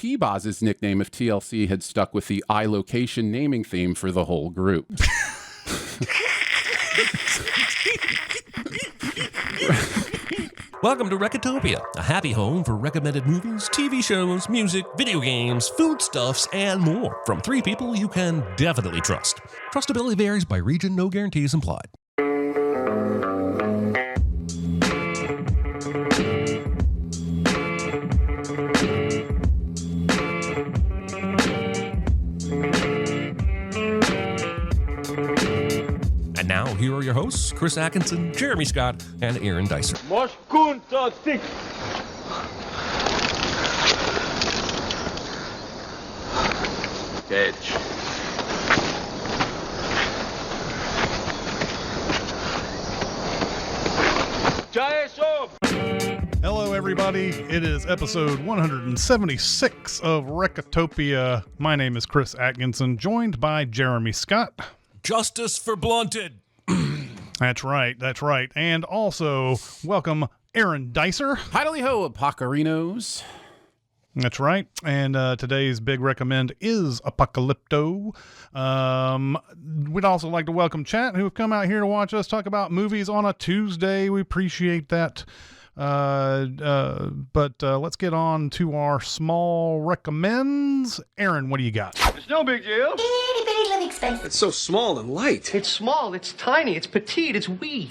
T-Boz's nickname if TLC had stuck with the iLocation naming theme for the whole group. Welcome to Recotopia, a happy home for recommended movies, TV shows, music, video games, foodstuffs, and more from three people you can definitely trust. Trustability varies by region, no guarantees implied. And now, here are your hosts, Chris Atkinson, Jeremy Scott, and Aaron Dicer. Edge. Hello, everybody. It is episode 176 of Recotopia. My name is Chris Atkinson, joined by Jeremy Scott. Justice for Blunted. That's right. And also, welcome Aaron Dicer. Hi-do-ho, Apocarinos. That's right. And today's big recommend is Apocalypto. We'd also like to welcome chat who have come out here to watch us talk about movies on a Tuesday. We appreciate that. But let's get on to our small recommends. Aaron, what do you got? It's no big deal. Itty bitty living space. It's so small and light. It's small, it's tiny, it's petite, it's wee.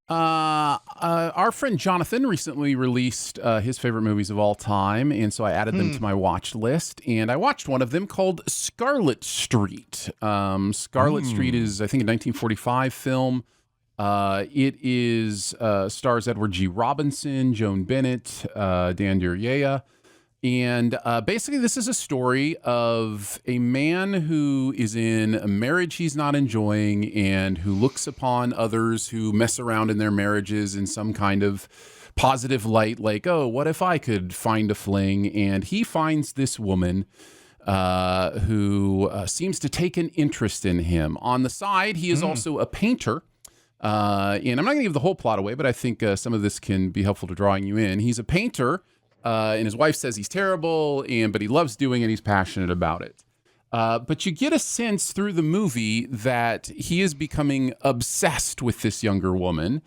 Our friend Jonathan recently released his favorite movies of all time, and so I added them to my watch list, and I watched one of them called Scarlet Street. Scarlet Street is, I think, a 1945 film. It is stars Edward G. Robinson, Joan Bennett, Dan Duryea. And basically, this is a story of a man who is in a marriage he's not enjoying and who looks upon others who mess around in their marriages in some kind of positive light, like, oh, what if I could find a fling? And he finds this woman who seems to take an interest in him. On the side, he is also a painter. And I'm not going to give the whole plot away, but I think some of this can be helpful to drawing you in. He's a painter. And his wife says he's terrible, but he loves doing it. He's passionate about it. But you get a sense through the movie that he is becoming obsessed with this younger woman,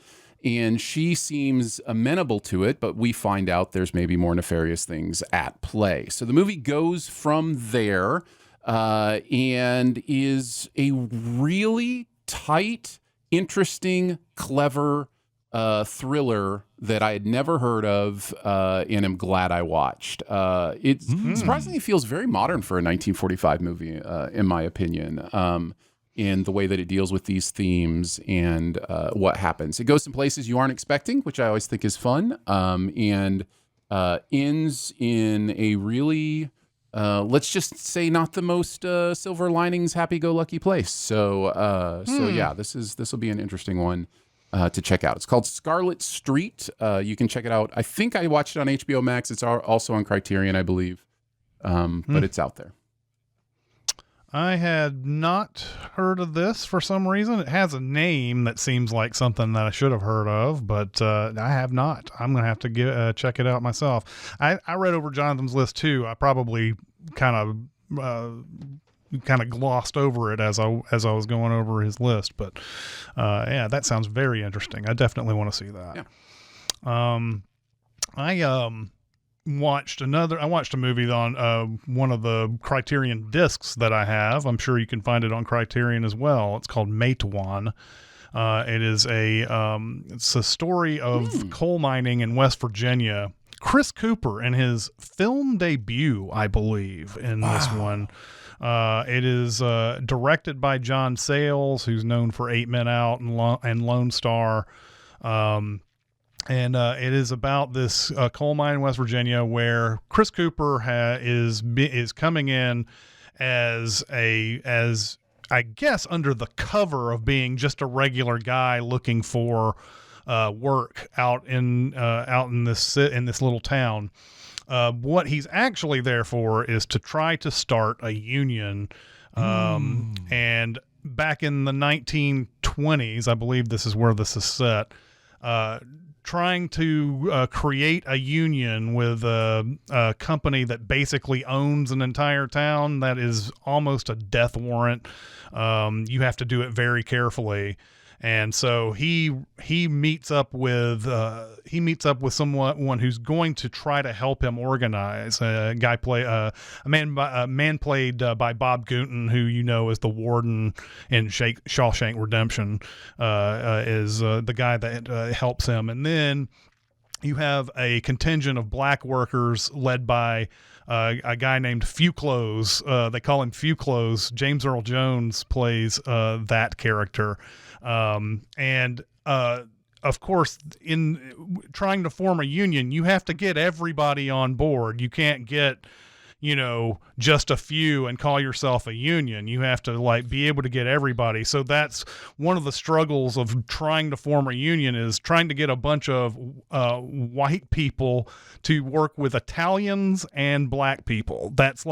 and she seems amenable to it, but we find out there's maybe more nefarious things at play. So the movie goes from there and is a really tight, interesting, clever thriller that I had never heard of and am glad I watched. It surprisingly feels very modern for a 1945 movie, in my opinion, in the way that it deals with these themes and what happens. It goes some places you aren't expecting, which I always think is fun, and ends in a really, let's just say, not the most silver linings, happy-go-lucky place. So yeah, this will be an interesting one to check out. It's called Scarlet Street. You can check it out. I think I watched it on HBO Max. It's also on Criterion, I believe. But it's out there. I had not heard of this for some reason. It has a name that seems like something that I should have heard of, but I have not. I'm going to have to check it out myself. I read over Jonathan's list too. I probably kind of glossed over it as I was going over his list, but yeah, that sounds very interesting. I definitely want to see that. Yeah. I watched a movie on one of the Criterion discs that I have. I'm sure you can find it on Criterion as well. It's called Matewan. It is it's a story of coal mining in West Virginia. Chris Cooper in his film debut, I believe, in this one. It is directed by John Sayles, who's known for 8 Men Out and Lone Star. And it is about this coal mine in West Virginia where Chris Cooper is coming in as I guess under the cover of being just a regular guy looking for work out in this little town. What he's actually there for is to try to start a union. And back in the 1920s, I believe this is where this is set, trying to create a union with a company that basically owns an entire town. That is almost a death warrant. You have to do it very carefully. And so he meets up with someone who's going to try to help him organize. A man played by Bob Gooten, who you know is the warden in Shawshank Redemption, is the guy that helps him. And then you have a contingent of black workers led by a guy named Few Clothes. They call him Few Clothes. James Earl Jones plays that character. Of course, in trying to form a union, you have to get everybody on board. You can't get, just a few and call yourself a union. You have to be able to get everybody. So that's one of the struggles of trying to form a union, is trying to get a bunch of white people to work with Italians and black people. That's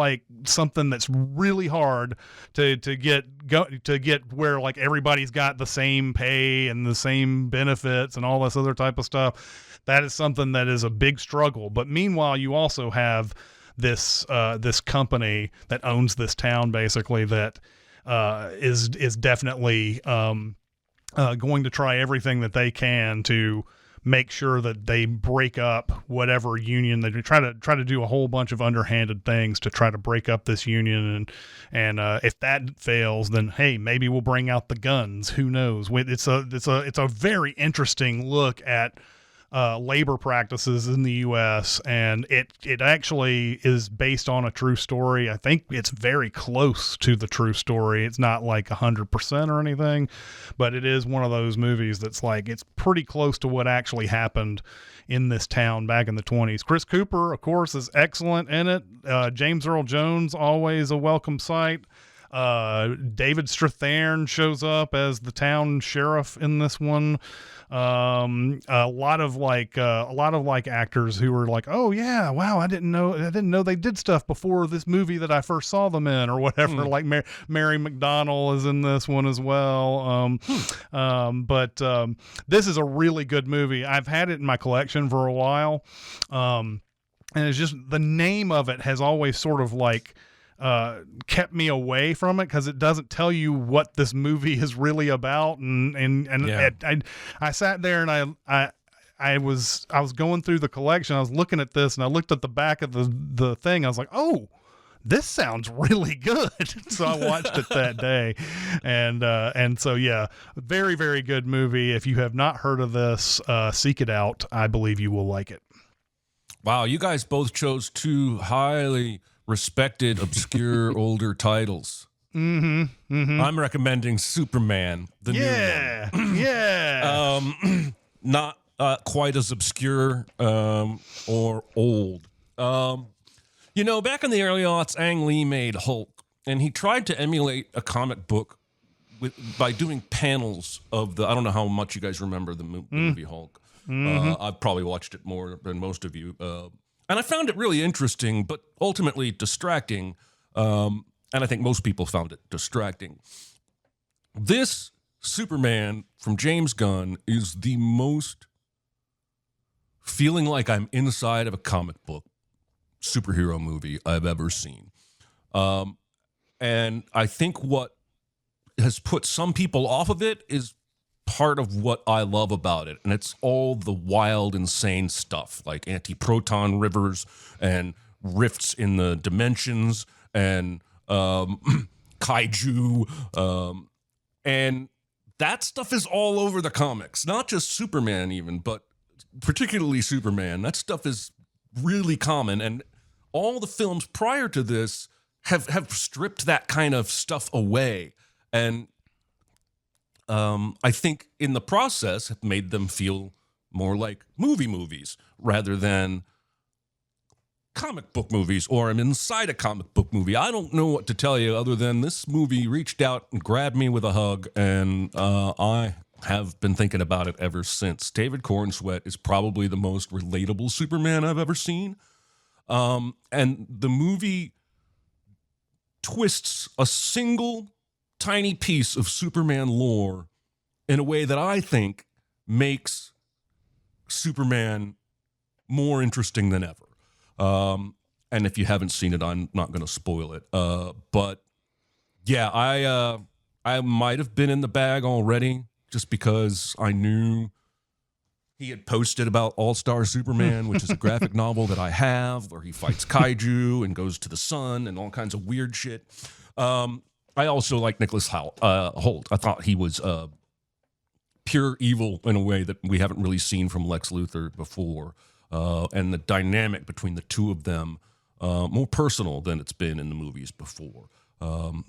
something that's really hard to get where everybody's got the same pay and the same benefits and all this other type of stuff. That is something that is a big struggle. But meanwhile, you also have this company that owns this town, basically, that is definitely going to try everything that they can to make sure that they break up whatever union. They try to do a whole bunch of underhanded things to try to break up this union, and if that fails, then hey, maybe we'll bring out the guns. Who knows? It's a very interesting look at labor practices in the U.S., and it actually is based on a true story. I think it's very close to the true story. It's not 100% or anything, but it is one of those movies that's it's pretty close to what actually happened in this town back in the 1920s. Chris Cooper, of course, is excellent in it. James Earl Jones, always a welcome sight. David Strathairn shows up as the town sheriff in this one. A lot of actors who were oh yeah, wow, I didn't know they did stuff before this movie that I first saw them in, or whatever. Mary McDonnell is in this one as well. But this is a really good movie. I've had it in my collection for a while. And it's just, the name of it has always sort of kept me away from it, because it doesn't tell you what this movie is really about. I sat there and I was going through the collection. I was looking at this, and I looked at the back of the thing. I was like, oh, this sounds really good. So I watched it that day. And so, yeah, very, very good movie. If you have not heard of this, seek it out. I believe you will like it. Wow, you guys both chose two highly respected, obscure, older titles. I'm recommending Superman, the new one. Yeah. Not quite as obscure or old. Back in the early aughts, Ang Lee made Hulk, and he tried to emulate a comic book by doing panels of the. I don't know how much you guys remember the movie Hulk. I've probably watched it more than most of you. And I found it really interesting, but ultimately distracting. And I think most people found it distracting. This Superman from James Gunn is the most feeling like I'm inside of a comic book superhero movie I've ever seen. And I think what has put some people off of it is part of what I love about it, and it's all the wild, insane stuff, like anti-proton rivers and rifts in the dimensions and kaiju, and that stuff is all over the comics. Not just Superman even, but particularly Superman. That stuff is really common, and all the films prior to this have stripped that kind of stuff away, and I think in the process have made them feel more like movies rather than comic book movies, or I'm inside a comic book movie. I don't know what to tell you other than this movie reached out and grabbed me with a hug, and I have been thinking about it ever since. David Cornsweet is probably the most relatable Superman I've ever seen. And the movie twists a single tiny piece of Superman lore in a way that I think makes Superman more interesting than ever. And if you haven't seen it, I'm not going to spoil it. But yeah, I might have been in the bag already just because I knew he had posted about All-Star Superman, which is a graphic novel that I have, where he fights kaiju and goes to the sun and all kinds of weird shit. I also like Nicholas Hoult. I thought he was pure evil in a way that we haven't really seen from Lex Luthor before. And the dynamic between the two of them, more personal than it's been in the movies before.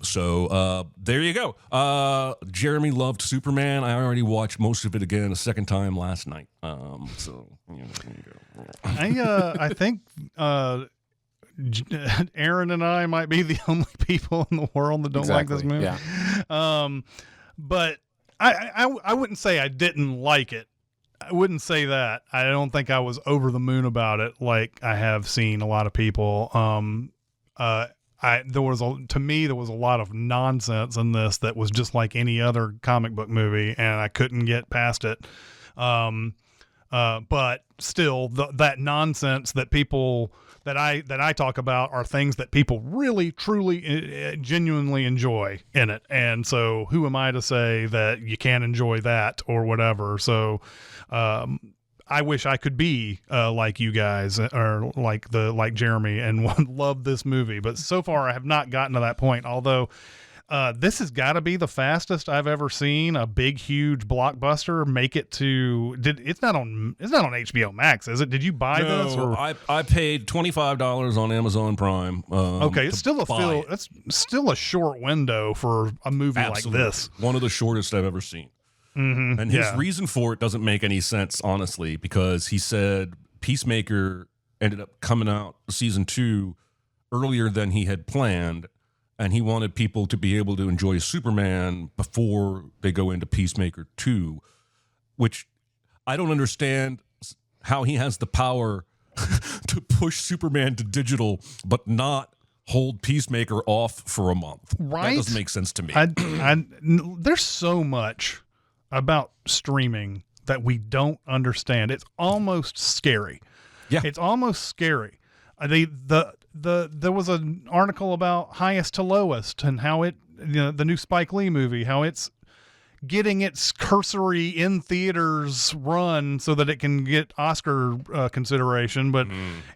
So there you go. Jeremy loved Superman. I already watched most of it again a second time last night. So there you go. I think Aaron and I might be the only people in the world that don't like this movie. Yeah. But I wouldn't say I didn't like it. I wouldn't say that. I don't think I was over the moon about it like I have seen a lot of people. There was a lot of nonsense in this that was just like any other comic book movie, and I couldn't get past it. But still, that nonsense that people that I talk about are things that people really, truly, genuinely enjoy in it. And so, who am I to say that you can't enjoy that or whatever? So, I wish I could be like you guys or like Jeremy and love this movie, but so far I have not gotten to that point. Although this has got to be the fastest I've ever seen a big, huge blockbuster make it to. It's not on HBO Max, is it? Did you buy this? Or? I paid $25 on Amazon Prime. Okay, it's still it's still a short window for a movie Absolutely. like this. One of the shortest I've ever seen. Mm-hmm. And his reason for it doesn't make any sense, honestly, because he said Peacemaker ended up coming out season 2 earlier than he had planned, and he wanted people to be able to enjoy Superman before they go into Peacemaker 2, which I don't understand how he has the power to push Superman to digital but not hold Peacemaker off for a month. Right? That doesn't make sense to me. There's so much about streaming that we don't understand. It's almost scary. Yeah. It's almost scary. There was an article about Highest to Lowest and how the new Spike Lee movie, how it's getting its cursory in theaters run so that it can get Oscar consideration, but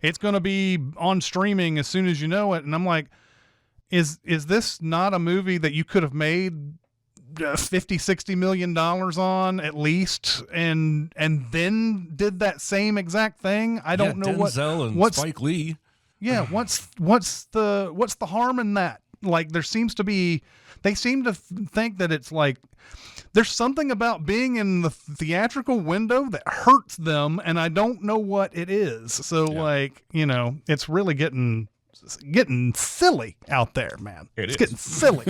it's going to be on streaming as soon as you know it. And I'm like, is this not a movie that you could have made $50-60 million on at least, and then did that same exact thing? I don't know Denzel and Spike Lee. Yeah, what's the harm in that? Like, they seem to think that it's like there's something about being in the theatrical window that hurts them, and I don't know what it is. So it's really getting silly out there, man. It's getting silly.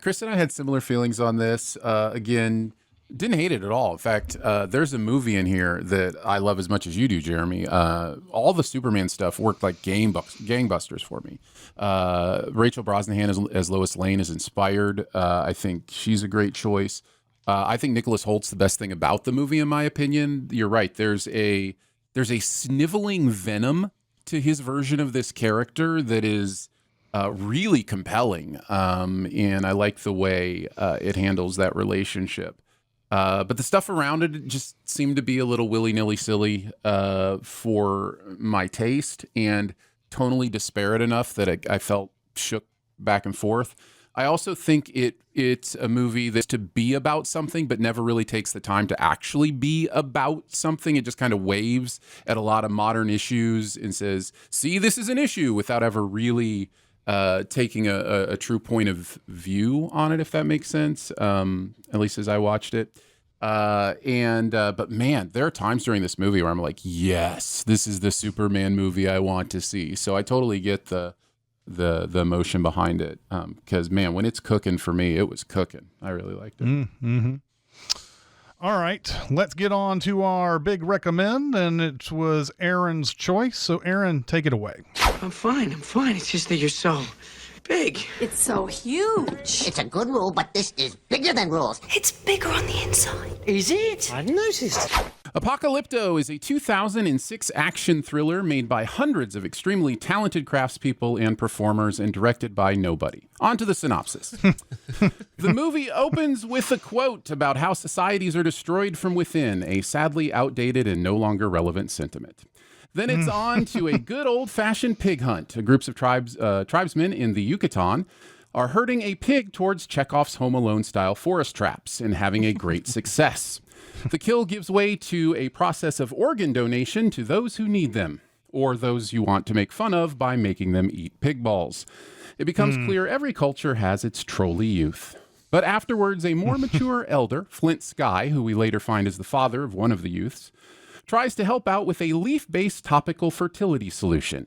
Chris and I had similar feelings on this. Again, didn't hate it at all. In fact, there's a movie in here that I love as much as you do, Jeremy. All the Superman stuff worked like gangbusters for me. Rachel Brosnahan as Lois Lane is inspired. I think she's a great choice. I think Nicholas Holt's the best thing about the movie, in my opinion. You're right. There's a sniveling venom to his version of this character that is really compelling, and I like the way it handles that relationship. But the stuff around it just seemed to be a little willy-nilly silly for my taste, and tonally disparate enough that I felt shook back and forth. I also think it's a movie that's to be about something, but never really takes the time to actually be about something. It just kind of waves at a lot of modern issues and says, see, this is an issue, without ever really taking a true point of view on it, if that makes sense, at least as I watched it. But man, there are times during this movie where I'm like, yes, this is the Superman movie I want to see. So I totally get the emotion behind it, because man, when it's cooking for me, it was cooking. I really liked it. Mm-hmm. All right, let's get on to our big recommend, and it was Aaron's choice. So Aaron, take it away. I'm fine. It's just that you're so big. It's so huge. It's a good rule, but this is bigger than rules. It's bigger on the inside. Is it? I noticed. Apocalypto is a 2006 action thriller made by hundreds of extremely talented craftspeople and performers and directed by nobody. On to the synopsis. The movie opens with a quote about how societies are destroyed from within, a sadly outdated and no longer relevant sentiment. Then it's on to a good old-fashioned pig hunt. Groups of tribesmen in the Yucatan are herding a pig towards Chekhov's Home Alone-style forest traps and having a great success. The kill gives way to a process of organ donation to those who need them, or those you want to make fun of by making them eat pig balls. It becomes clear every culture has its trolly youth. But afterwards, a more mature elder, Flint Sky, who we later find is the father of one of the youths, tries to help out with a leaf-based topical fertility solution.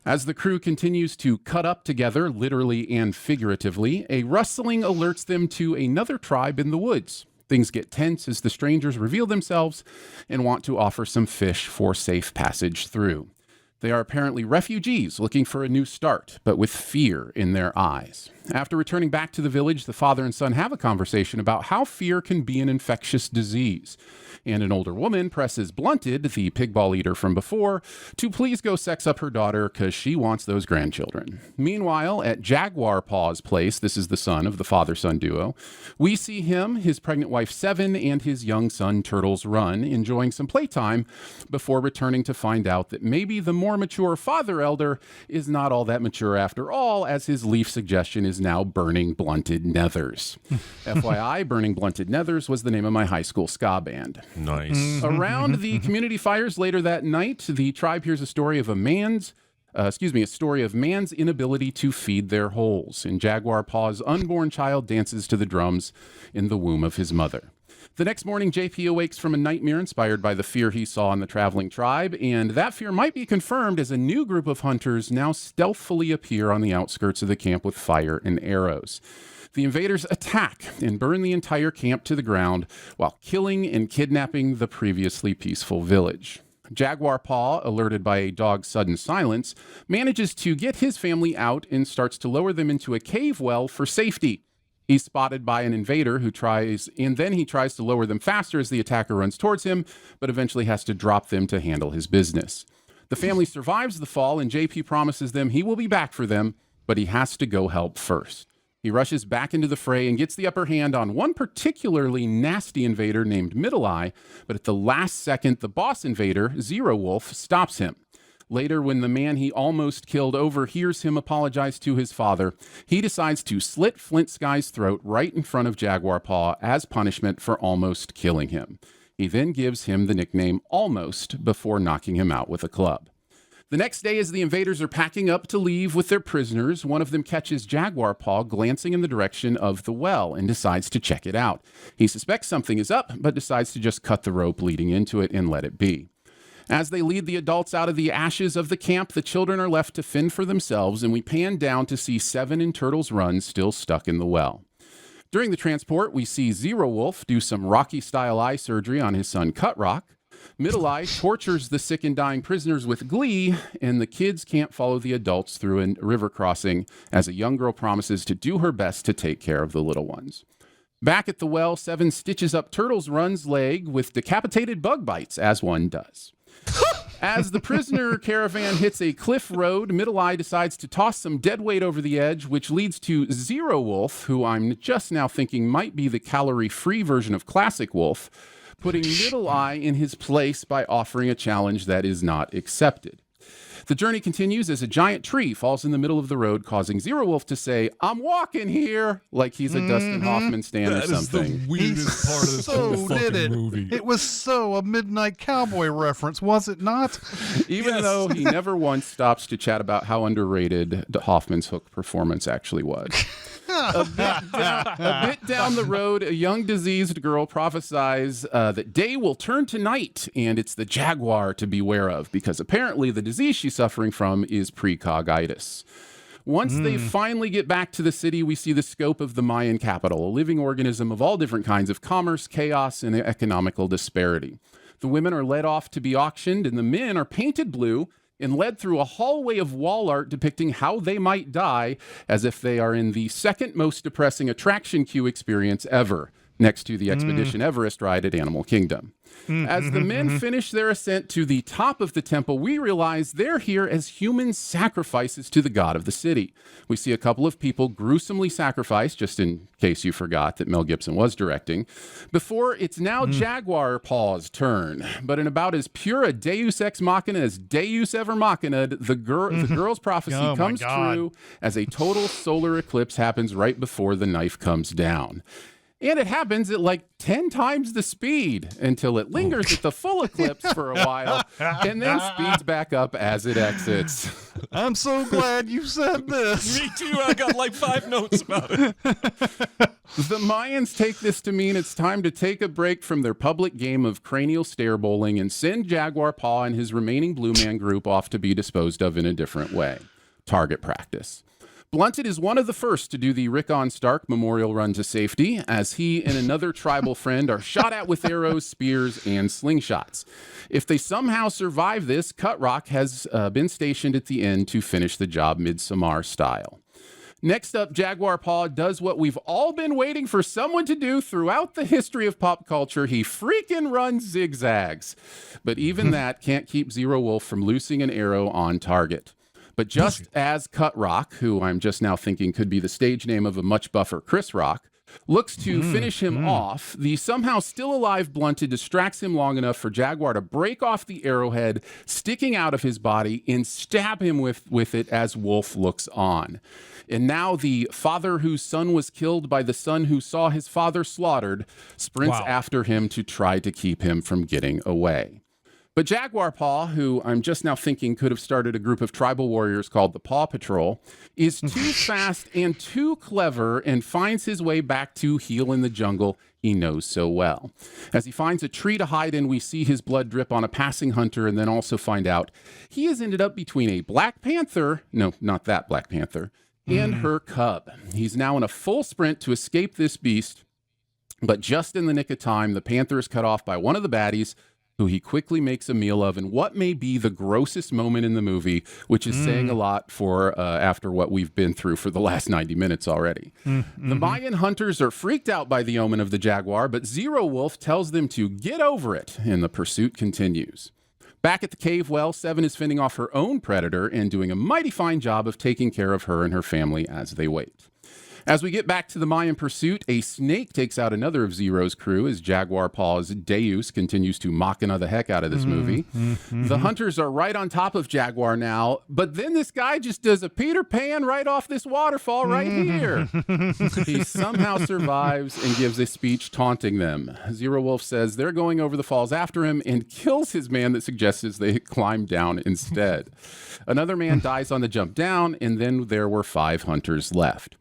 As the crew continues to cut up together, literally and figuratively, a rustling alerts them to another tribe in the woods. Things get tense as the strangers reveal themselves and want to offer some fish for safe passage through. They are apparently refugees looking for a new start, but with fear in their eyes. After returning back to the village, the father and son have a conversation about how fear can be an infectious disease. And an older woman presses Blunted, the pig ball eater from before, to please go sex up her daughter because she wants those grandchildren. Meanwhile, at Jaguar Paw's place, this is the son of the father-son duo, we see him, his pregnant wife Seven, and his young son Turtles Run enjoying some playtime before returning to find out that maybe the more mature father elder is not all that mature after all, as his leaf suggestion is now Burning Blunted Nethers. FYI, Burning Blunted Nethers was the name of my high school ska band. Nice. Around the community fires later that night, the tribe hears a story of man's inability to feed their holes, and Jaguar Paw's unborn child dances to the drums in the womb of his mother. The next morning, JP awakes from a nightmare inspired by the fear he saw in the traveling tribe, and that fear might be confirmed as a new group of hunters now stealthily appear on the outskirts of the camp with fire and arrows. The invaders attack and burn the entire camp to the ground while killing and kidnapping the previously peaceful village. Jaguar Paw, alerted by a dog's sudden silence, manages to get his family out and starts to lower them into a cave well for safety. He's spotted by an invader who tries to lower them faster as the attacker runs towards him, but eventually has to drop them to handle his business. The family survives the fall, and JP promises them he will be back for them, but he has to go help first. He rushes back into the fray and gets the upper hand on one particularly nasty invader named Middle Eye, but at the last second, the boss invader, Zero Wolf, stops him. Later, when the man he almost killed overhears him apologize to his father, he decides to slit Flint Sky's throat right in front of Jaguar Paw as punishment for almost killing him. He then gives him the nickname Almost before knocking him out with a club. The next day, as the invaders are packing up to leave with their prisoners, one of them catches Jaguar Paw glancing in the direction of the well and decides to check it out. He suspects something is up, but decides to just cut the rope leading into it and let it be. As they lead the adults out of the ashes of the camp, the children are left to fend for themselves, and we pan down to see Seven and Turtles Run still stuck in the well. During the transport, we see Zero Wolf do some Rocky-style eye surgery on his son Cut Rock. Middle Eye tortures the sick and dying prisoners with glee, and the kids can't follow the adults through a river crossing as a young girl promises to do her best to take care of the little ones. Back at the well, Seven stitches up Turtles Run's leg with decapitated bug bites, as one does. As the prisoner caravan hits a cliff road, Middle Eye decides to toss some dead weight over the edge, which leads to Zero Wolf, who I'm just now thinking might be the calorie-free version of Classic Wolf, putting Middle Eye in his place by offering a challenge that is not accepted. The journey continues as a giant tree falls in the middle of the road, causing Zero Wolf to say, "I'm walking here," like he's a Dustin Hoffman stan or something. That is the weirdest part of this whole fucking movie. It was so a Midnight Cowboy reference, was it not? Even though he never once stops to chat about how underrated Hoffman's Hook performance actually was. A bit down the road, a young diseased girl prophesies that day will turn to night, and it's the jaguar to beware of, because apparently the disease she's suffering from is precogitis. Once they finally get back to the city, we see the scope of the Mayan capital, a living organism of all different kinds of commerce, chaos, and economical disparity. The women are led off to be auctioned, and the men are painted blue and led through a hallway of wall art depicting how they might die, as if they are in the second most depressing attraction queue experience ever, next to the Expedition Everest ride at Animal Kingdom. As the men finish their ascent to the top of the temple, we realize they're here as human sacrifices to the god of the city. We see a couple of people gruesomely sacrificed, just in case you forgot that Mel Gibson was directing, before it's now Jaguar Paw's turn. But in about as pure a deus ex machina as deus ever machina'd, the girl's prophecy comes true as a total solar eclipse happens right before the knife comes down. And it happens at like 10 times the speed until it lingers at the full eclipse for a while and then speeds back up as it exits. I'm so glad you said this. Me too. I got like 5 notes about it. The Mayans take this to mean it's time to take a break from their public game of cranial stare bowling and send Jaguar Paw and his remaining Blue Man group off to be disposed of in a different way. Target practice. Blunted is one of the first to do the Rickon Stark memorial run to safety, as he and another tribal friend are shot at with arrows, spears, and slingshots. If they somehow survive this, Cutrock has been stationed at the end to finish the job Midsommar style. Next up, Jaguar Paw does what we've all been waiting for someone to do throughout the history of pop culture. He freaking runs zigzags. But even that can't keep Zero Wolf from loosing an arrow on target. But just as Cut Rock, who I'm just now thinking could be the stage name of a much buffer Chris Rock, looks to finish him off, the somehow still alive Blunted distracts him long enough for Jaguar to break off the arrowhead sticking out of his body and stab him with it as Wolf looks on. And now the father whose son was killed by the son who saw his father slaughtered sprints after him to try to keep him from getting away. But Jaguar Paw, who I'm just now thinking could have started a group of tribal warriors called the Paw Patrol, is too fast and too clever and finds his way back to heal in the jungle he knows so well. As he finds a tree to hide in, we see his blood drip on a passing hunter and then also find out he has ended up between a Black Panther, no, not that Black Panther, and her cub. He's now in a full sprint to escape this beast, but just in the nick of time, the Panther is cut off by one of the baddies, who he quickly makes a meal of in what may be the grossest moment in the movie, which is saying a lot for after what we've been through for the last 90 minutes already. The Mayan hunters are freaked out by the omen of the jaguar, but Zero Wolf tells them to get over it, and the pursuit continues. Back at the cave well, Seven is fending off her own predator and doing a mighty fine job of taking care of her and her family as they wait. As we get back to the Mayan pursuit, a snake takes out another of Zero's crew as Jaguar Paw's Deus continues to machina the heck out of this movie. The hunters are right on top of Jaguar now, but then this guy just does a Peter Pan right off this waterfall right here. He somehow survives and gives a speech taunting them. Zero Wolf says they're going over the falls after him and kills his man that suggests they climb down instead. Another man dies on the jump down, and then there were 5 hunters left.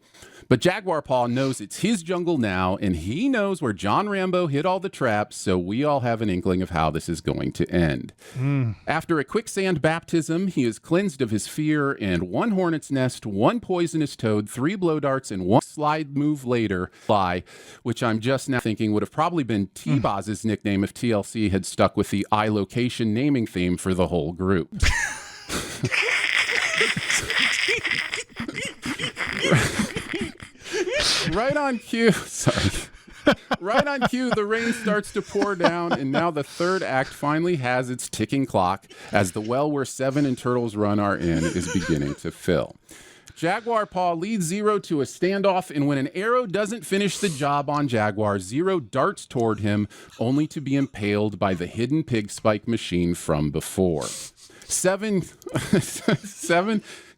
But Jaguar Paw knows it's his jungle now, and he knows where John Rambo hid all the traps, so we all have an inkling of how this is going to end. After a quicksand baptism, he is cleansed of his fear, and 1 hornet's nest, 1 poisonous toad, 3 blow darts, and 1 slide move later, fly, which I'm just now thinking would have probably been T-Boz's nickname if TLC had stuck with the iLocation naming theme for the whole group. Right on cue, right on cue, the rain starts to pour down, and now the third act finally has its ticking clock as the well where Seven and Turtles Run are in is beginning to fill. Jaguar Paw leads Zero to a standoff, and when an arrow doesn't finish the job on Jaguar, Zero darts toward him, only to be impaled by the hidden pig spike machine from before. Seven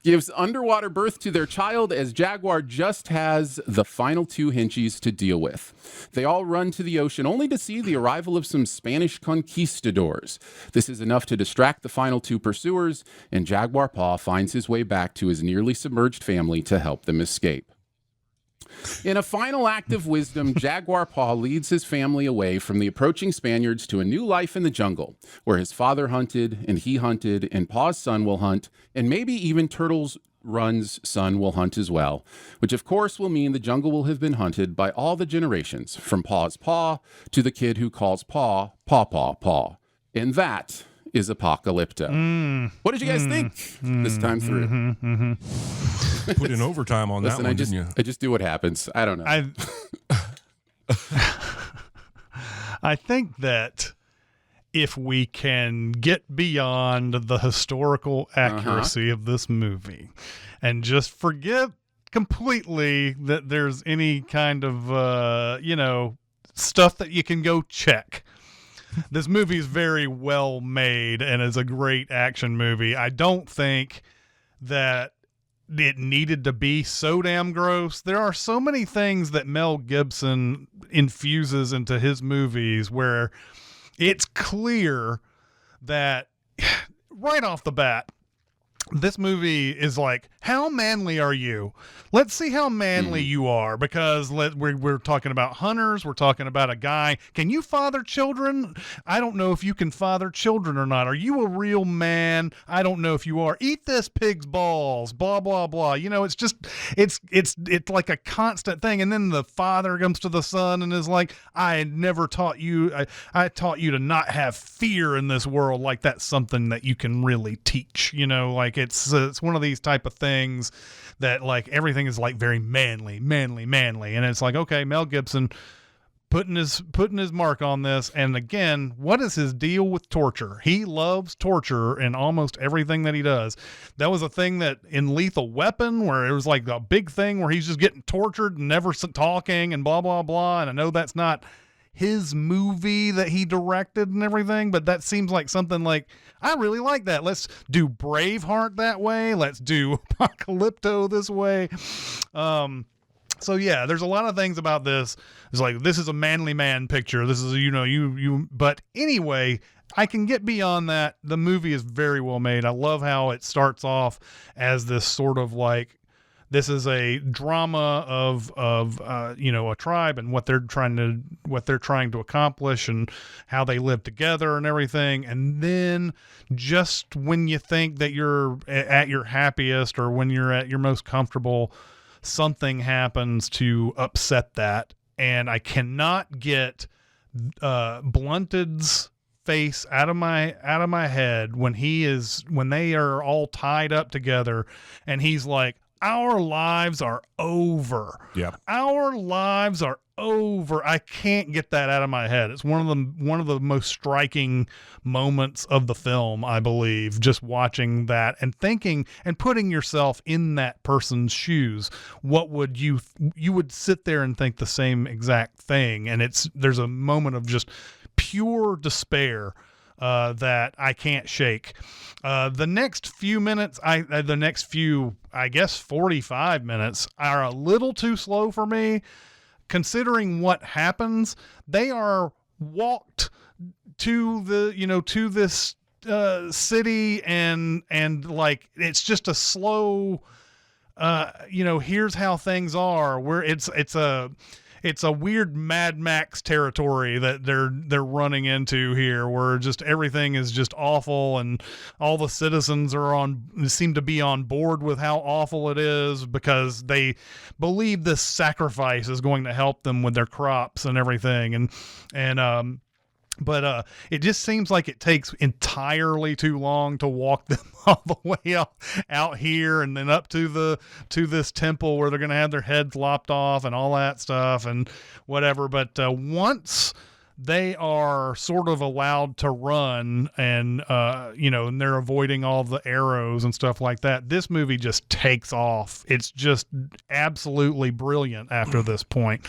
gives underwater birth to their child as Jaguar just has the final 2 Hinchies to deal with. They all run to the ocean only to see the arrival of some Spanish conquistadors. This is enough to distract the final 2 pursuers, and Jaguar Paw finds his way back to his nearly submerged family to help them escape. In a final act of wisdom, Jaguar Paw leads his family away from the approaching Spaniards to a new life in the jungle, where his father hunted, and he hunted, and Paw's son will hunt, and maybe even Turtles Run's son will hunt as well, which of course will mean the jungle will have been hunted by all the generations, from Paw's paw to the kid who calls Paw, Paw, Paw, Paw. And that is Apocalypto. What did you guys think this time through? Put in overtime on Listen, that one, didn't you? I just do what happens. I don't know. I think that if we can get beyond the historical accuracy of this movie and just forget completely that there's any kind of, stuff that you can go check. This movie is very well made and is a great action movie. I don't think that it needed to be so damn gross. There are so many things that Mel Gibson infuses into his movies where it's clear that right off the bat, this movie is like, how manly are you? Let's see how manly you are, because we're talking about hunters. We're talking about a guy. Can you father children? I don't know if you can father children or not. Are you a real man? I don't know if you are. Eat this pig's balls, blah, blah, blah. It's just, it's like a constant thing. And then the father comes to the son and is like, I never taught you, I taught you to not have fear in this world. Like that's something that you can really teach, like it's one of these type of things that like everything is like very manly. And it's like, okay, Mel Gibson putting his mark on this. And again, what is his deal with torture? He loves torture in almost everything that he does. That was a thing that in Lethal Weapon, where it was like a big thing where he's just getting tortured and never talking and blah, blah, blah. And I know that's not his movie that he directed and everything, but that seems like something like, I really like that. Let's do Braveheart that way. Let's do Apocalypto this way. So yeah, there's a lot of things about this. It's like, this is a manly man picture. This is, but anyway, I can get beyond that. The movie is very well made. I love how it starts off as this sort of like, this is a drama of a tribe and what they're trying to accomplish and how they live together and everything. And then just when you think that you're at your happiest or when you're at your most comfortable, something happens to upset that. And I cannot get Blunted's face out of my head when they are all tied up together and he's like, our lives are over. Yeah. Our lives are over. I can't get that out of my head. It's one of the most striking moments of the film, I believe, just watching that and thinking and putting yourself in that person's shoes. What would you would sit there and think the same exact thing. And there's a moment of just pure despair that I can't shake. The next few minutes, I guess 45 minutes are a little too slow for me, considering what happens. They are walked to this city and like, it's just a slow, here's how things are, where it's a weird Mad Max territory that they're running into here, where just everything is just awful and all the citizens seem to be on board with how awful it is because they believe this sacrifice is going to help them with their crops and everything. But it just seems like it takes entirely too long to walk them all the way out here and then up to this temple where they're going to have their heads lopped off and all that stuff and whatever. But once they are sort of allowed to run and, and they're avoiding all the arrows and stuff like that, this movie just takes off. It's just absolutely brilliant after this point.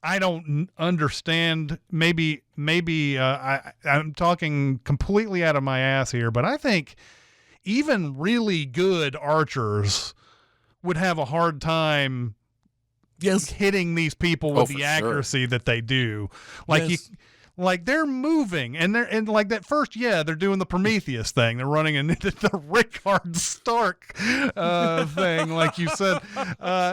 I don't understand. Maybe I'm talking completely out of my ass here, but I think even really good archers would have a hard time hitting these people with the accuracy that they do. Like they're moving and like that first, they're doing the Prometheus thing. They're running into the Rickard Stark thing, like you said.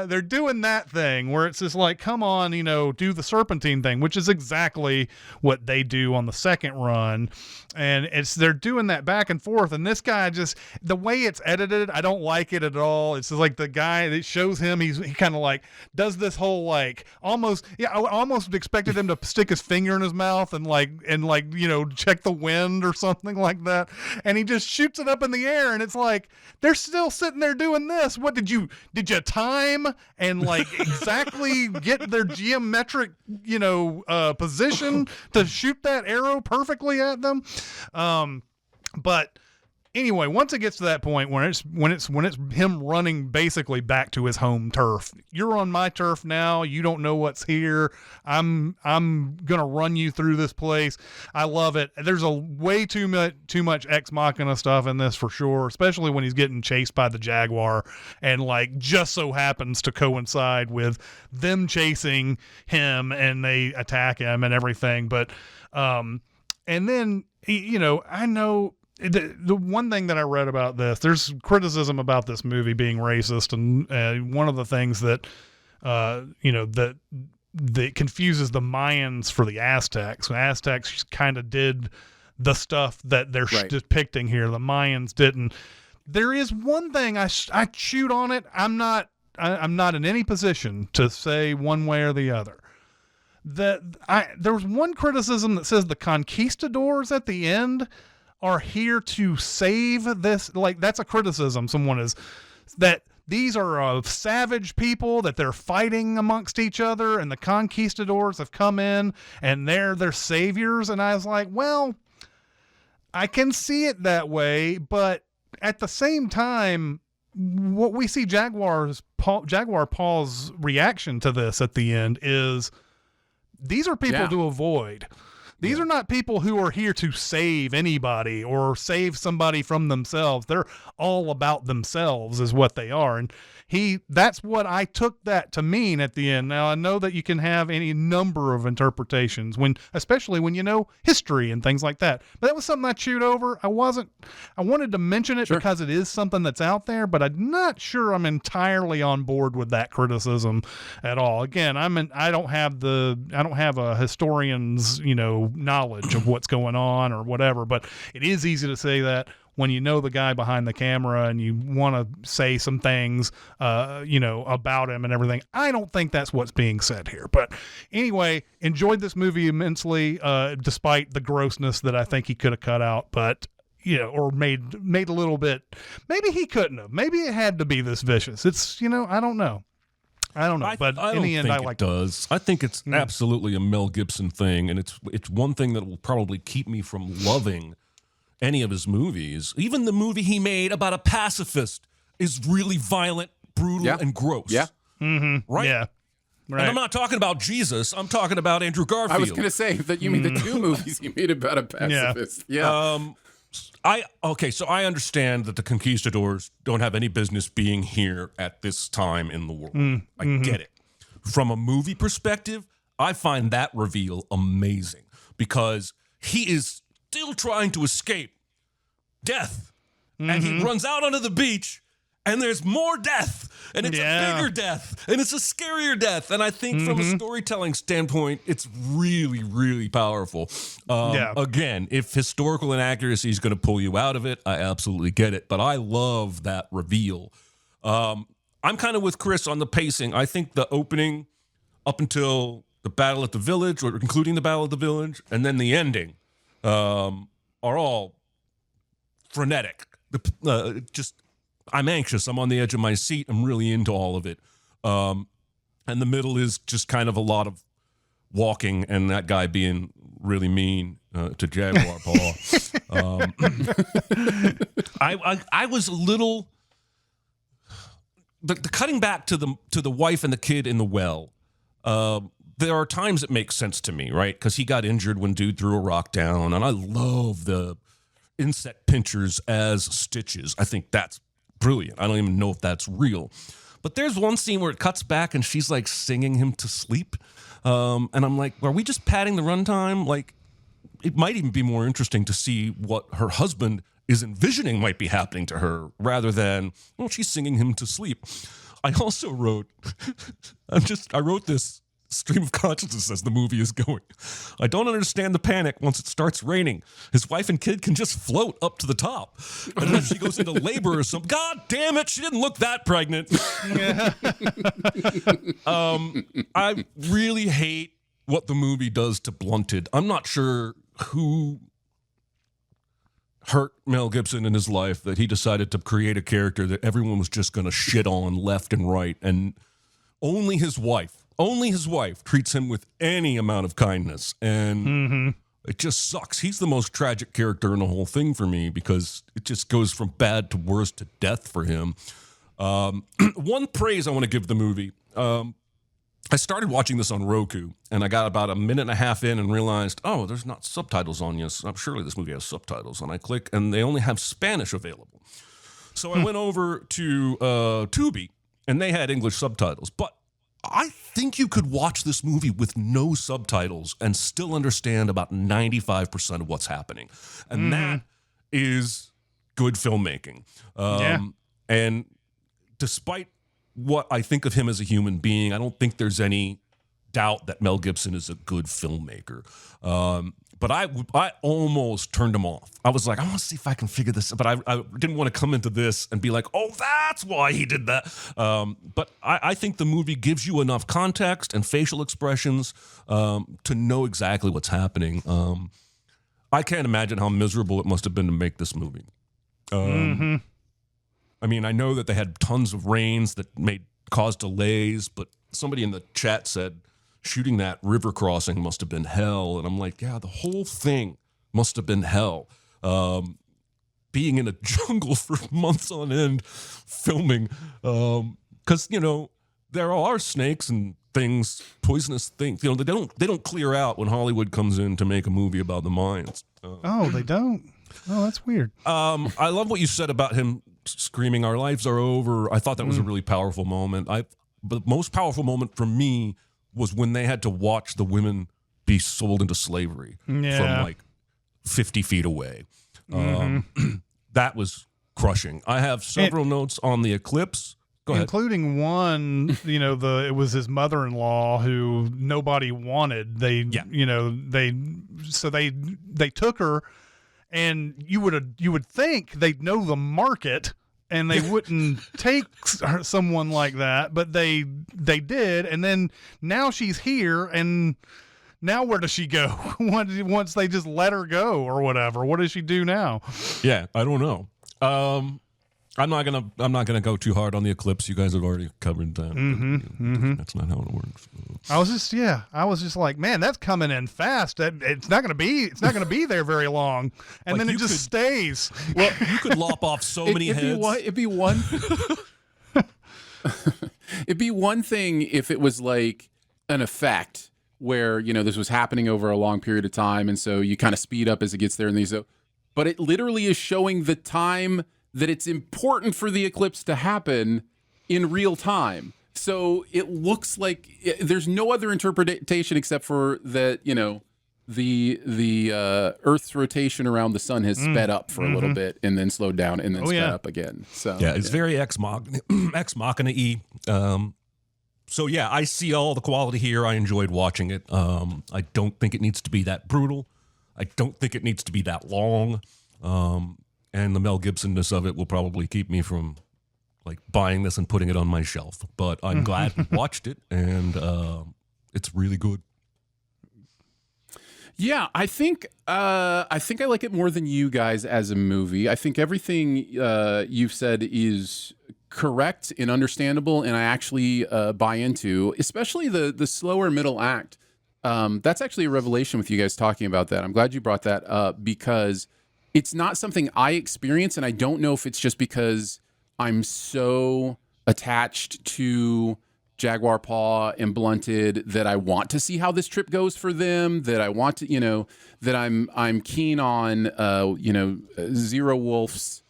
They're doing that thing where it's just like, come on, do the serpentine thing, which is exactly what they do on the second run. And they're doing that back and forth. And this guy just, the way it's edited, I don't like it at all. It's just like the guy that shows him, he kind of like does this whole like I almost expected him to stick his finger in his mouth and check the wind or something like that. And he just shoots it up in the air, and it's like they're still sitting there doing this. What did you time and exactly get their geometric position to shoot that arrow perfectly at them? But anyway, once it gets to that point when it's him running basically back to his home turf, you're on my turf now. You don't know what's here. I'm gonna run you through this place. I love it. There's a way too much Ex Machina stuff in this for sure, especially when he's getting chased by the Jaguar and just so happens to coincide with them chasing him and they attack him and everything. But and then I know. The one thing that I read about this, there's criticism about this movie being racist, and one of the things that that confuses the Mayans for the Aztecs. Aztecs kind of did the stuff that they're depicting here. The Mayans didn't. There is one thing I chewed on it. I'm not in any position to say one way or the other. There was one criticism that says the conquistadors at the end are here to save this. That's a criticism someone is, that these are savage people, that they're fighting amongst each other, and the conquistadors have come in and they're their saviors. And I was like, well, I can see it that way, but at the same time, what we see Jaguar Paul's reaction to this at the end is these are people to avoid. These are not people who are here to save anybody or save somebody from themselves. They're all about themselves is what they are. And that's what I took that to mean at the end. Now, I know that you can have any number of interpretations especially when you know history and things like that. But that was something I chewed over. I wanted to mention it because it is something that's out there, but I'm not sure I'm entirely on board with that criticism at all. Again, I don't have a historian's, knowledge of what's going on or whatever, but it is easy to say that when you know the guy behind the camera and you want to say some things, about him and everything. I don't think that's what's being said here. But anyway, enjoyed this movie immensely, despite the grossness that I think he could have cut out, but or made a little bit. Maybe he couldn't have. Maybe it had to be this vicious. It's, I don't know. But in the end, I like it. Does. I think it's absolutely a Mel Gibson thing, and it's one thing that will probably keep me from loving any of his movies. Even the movie he made about a pacifist is really violent, brutal, and gross. Yeah. Mm-hmm. Right? Yeah. Right. And I'm not talking about Jesus. I'm talking about Andrew Garfield. I was going to say that you mean the two movies he made about a pacifist. Yeah. So I understand that the conquistadors don't have any business being here at this time in the world. I get it. From a movie perspective, I find that reveal amazing because he is still trying to escape death. And he runs out onto the beach and there's more death, and it's a bigger death, and it's a scarier death. And I think from a storytelling standpoint, it's really, really powerful. Again, if historical inaccuracy is going to pull you out of it, I absolutely get it. But I love that reveal. I'm kind of with Chris on the pacing. I think the opening up until the battle at the village, or including the battle at the village, and then the ending are all frenetic. I'm anxious. I'm on the edge of my seat. I'm really into all of it. And the middle is just kind of a lot of walking and that guy being really mean to Jaguar Paul. I was a little... The cutting back to the wife and the kid in the well, there are times it makes sense to me, right? Because he got injured when dude threw a rock down, and I love the insect pinchers as stitches. I think that's brilliant. I don't even know if that's real. But there's one scene where it cuts back and she's like singing him to sleep. And I'm like, are we just padding the runtime? Like, it might even be more interesting to see what her husband is envisioning might be happening to her rather than, well, she's singing him to sleep. I also wrote, I wrote this stream of consciousness as the movie is going. I don't understand the panic once it starts raining. His wife and kid can just float up to the top. And then she goes into labor or something. God damn it, she didn't look that pregnant. I really hate what the movie does to Blunted. I'm not sure who hurt Mel Gibson in his life that he decided to create a character that everyone was just going to shit on left and right, and only his wife treats him with any amount of kindness, and it just sucks. He's the most tragic character in the whole thing for me because it just goes from bad to worse to death for him. One praise I want to give the movie. I started watching this on Roku, and I got about a minute and a half in and realized, oh, there's not subtitles on this. Surely this movie has subtitles. And I click, and they only have Spanish available. So I went over to Tubi, and they had English subtitles. But I think you could watch this movie with no subtitles and still understand about 95% of what's happening. And that is good filmmaking. And despite what I think of him as a human being, I don't think there's any doubt that Mel Gibson is a good filmmaker. But I almost turned him off. I was like, I want to see if I can figure this out. But I didn't want to come into this and be like, oh, that's why he did that. But I think the movie gives you enough context and facial expressions to know exactly what's happening. I can't imagine how miserable it must have been to make this movie. I mean, I know that they had tons of rains that caused delays, but somebody in the chat said shooting that river crossing must have been hell. And I'm like, yeah, the whole thing must have been hell. Being in a jungle for months on end filming. Because, there are snakes and things, poisonous things. They don't clear out when Hollywood comes in to make a movie about the Mayans. Oh, they don't? Oh, that's weird. I love what you said about him screaming, "Our lives are over." I thought that was a really powerful moment. But the most powerful moment for me was when they had to watch the women be sold into slavery from like 50 feet away. That was crushing. I have several notes on the eclipse. Go ahead. Including one, it was his mother-in-law who nobody wanted. They took her, and you would think they'd know the market and they wouldn't take someone like that, but they did. And then now she's here, and now where does she go? Once they just let her go or whatever, what does she do now? Yeah, I don't know. I'm not gonna go too hard on the eclipse. You guys have already covered that. That's not how it works. I was just like, man, that's coming in fast. It's not gonna be there very long, and then it just stays. Well, you could lop off so many heads. It'd be one. It'd be one thing if it was like an effect where this was happening over a long period of time, and so you kind of speed up as it gets there, and but it literally is showing the time that it's important for the eclipse to happen in real time. So it looks like there's no other interpretation except for that, the Earth's rotation around the sun has sped up for a little bit and then slowed down and then sped up again. So yeah, it's very ex machina-y. So yeah, I see all the quality here. I enjoyed watching it. I don't think it needs to be that brutal. I don't think it needs to be that long. And the Mel Gibson-ness of it will probably keep me from like buying this and putting it on my shelf. But I'm glad we watched it, and it's really good. Yeah, I think I like it more than you guys as a movie. I think everything you've said is correct and understandable, and I actually buy into, especially the slower middle act. That's actually a revelation with you guys talking about that. I'm glad you brought that up because it's not something I experience, and I don't know if it's just because I'm so attached to Jaguar Paw and Blunted that I want to see how this trip goes for them, that I want to, that I'm keen on, Zero Wolf's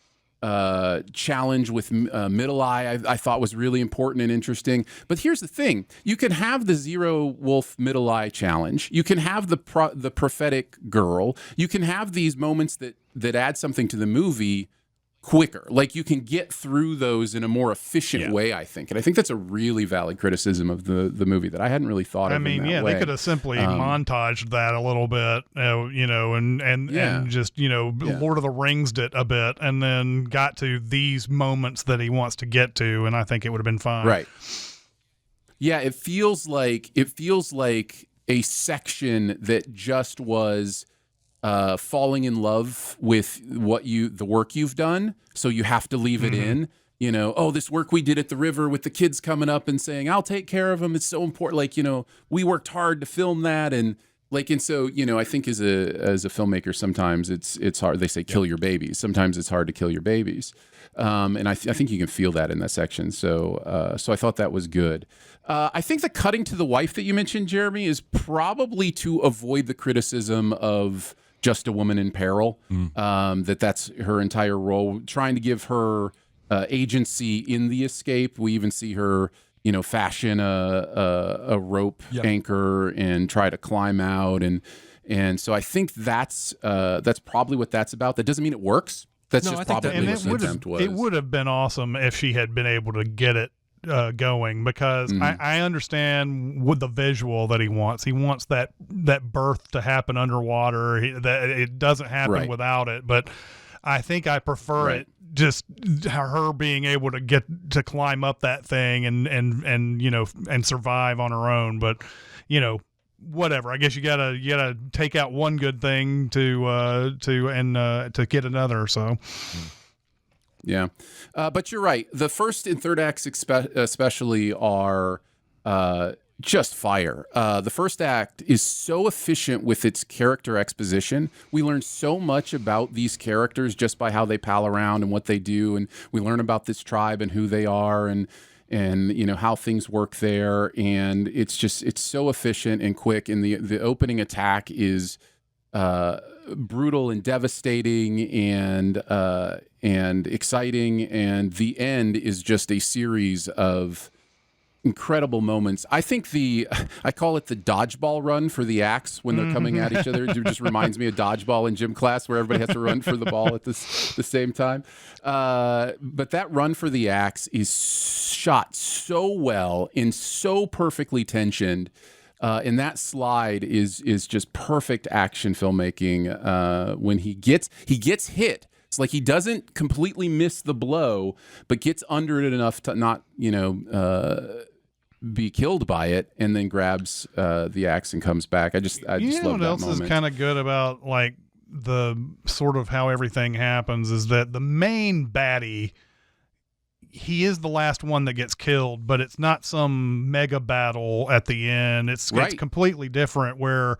challenge with Middle Eye I thought was really important and interesting. But here's the thing. You can have the Zero Wolf Middle Eye challenge. You can have the prophetic girl. You can have these moments that add something to the movie quicker. Like you can get through those in a more efficient way, I think. And I think that's a really valid criticism of the movie that I hadn't really thought of. They could have simply montaged that a little bit, and just, Lord of the Rings'd it a bit and then got to these moments that he wants to get to, and I think it would have been fine. Right. Yeah, it feels like a section that just was falling in love with the work you've done. So you have to leave it in, this work we did at the river with the kids coming up and saying, I'll take care of them. It's so important. Like, we worked hard to film that. And so, I think as a filmmaker, sometimes it's hard. They say, kill your babies. Sometimes it's hard to kill your babies. And I think you can feel that in that section. So I thought that was good. I think the cutting to the wife that you mentioned, Jeremy, is probably to avoid the criticism of Just a Woman in Peril, that's her entire role, trying to give her agency in the escape. We even see her, fashion a rope anchor and try to climb out, and so I think that's probably what that's about. That doesn't mean it works. That's just probably what the attempt was. It would have been awesome if she had been able to get it going, because I understand with the visual that he wants. He wants that birth to happen underwater. That it doesn't happen without it. But I think I prefer it just her being able to get to climb up that thing and survive on her own. But whatever. I guess you gotta take out one good thing to get another. So. Yeah. But you're right. The first and third acts especially are just fire. The first act is so efficient with its character exposition. We learn so much about these characters just by how they pal around and what they do. And we learn about this tribe and who they are and how things work there. And it's so efficient and quick. And the opening attack is brutal and devastating and exciting, and the end is just a series of incredible moments. I think I call it the dodgeball run for the acts when they're coming at each other. It just reminds me of dodgeball in gym class where everybody has to run for the ball at the same time. But that run for the acts is shot so well and so perfectly tensioned. And that slide is just perfect action filmmaking. When he gets hit, it's like he doesn't completely miss the blow, but gets under it enough to not be killed by it, and then grabs the axe and comes back. I just love that moment. What else is kind of good about like the sort of how everything happens is that the main baddie, he is the last one that gets killed, but it's not some mega battle at the end. It's completely different, where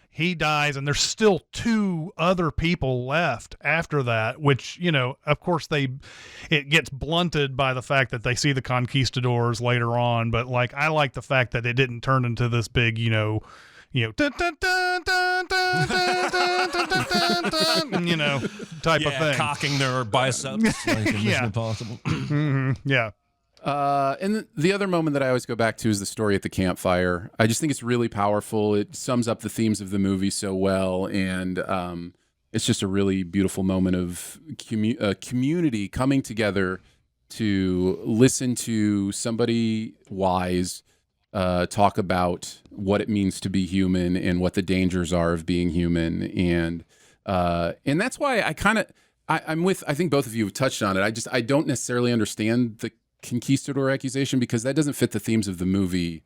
he dies and there's still two other people left after that, which, of course it gets blunted by the fact that they see the conquistadors later on. But like, I like the fact that it didn't turn into this big, type of thing. Cocking their biceps like in Mission Impossible. Yeah. And the other moment that I always go back to is the story at the campfire. I just think it's really powerful. It sums up the themes of the movie so well, and it's just a really beautiful moment of community coming together to listen to somebody wise talk about what it means to be human and what the dangers are of being human, and that's why I think both of you have touched on it. I don't necessarily understand the conquistador accusation, because that doesn't fit the themes of the movie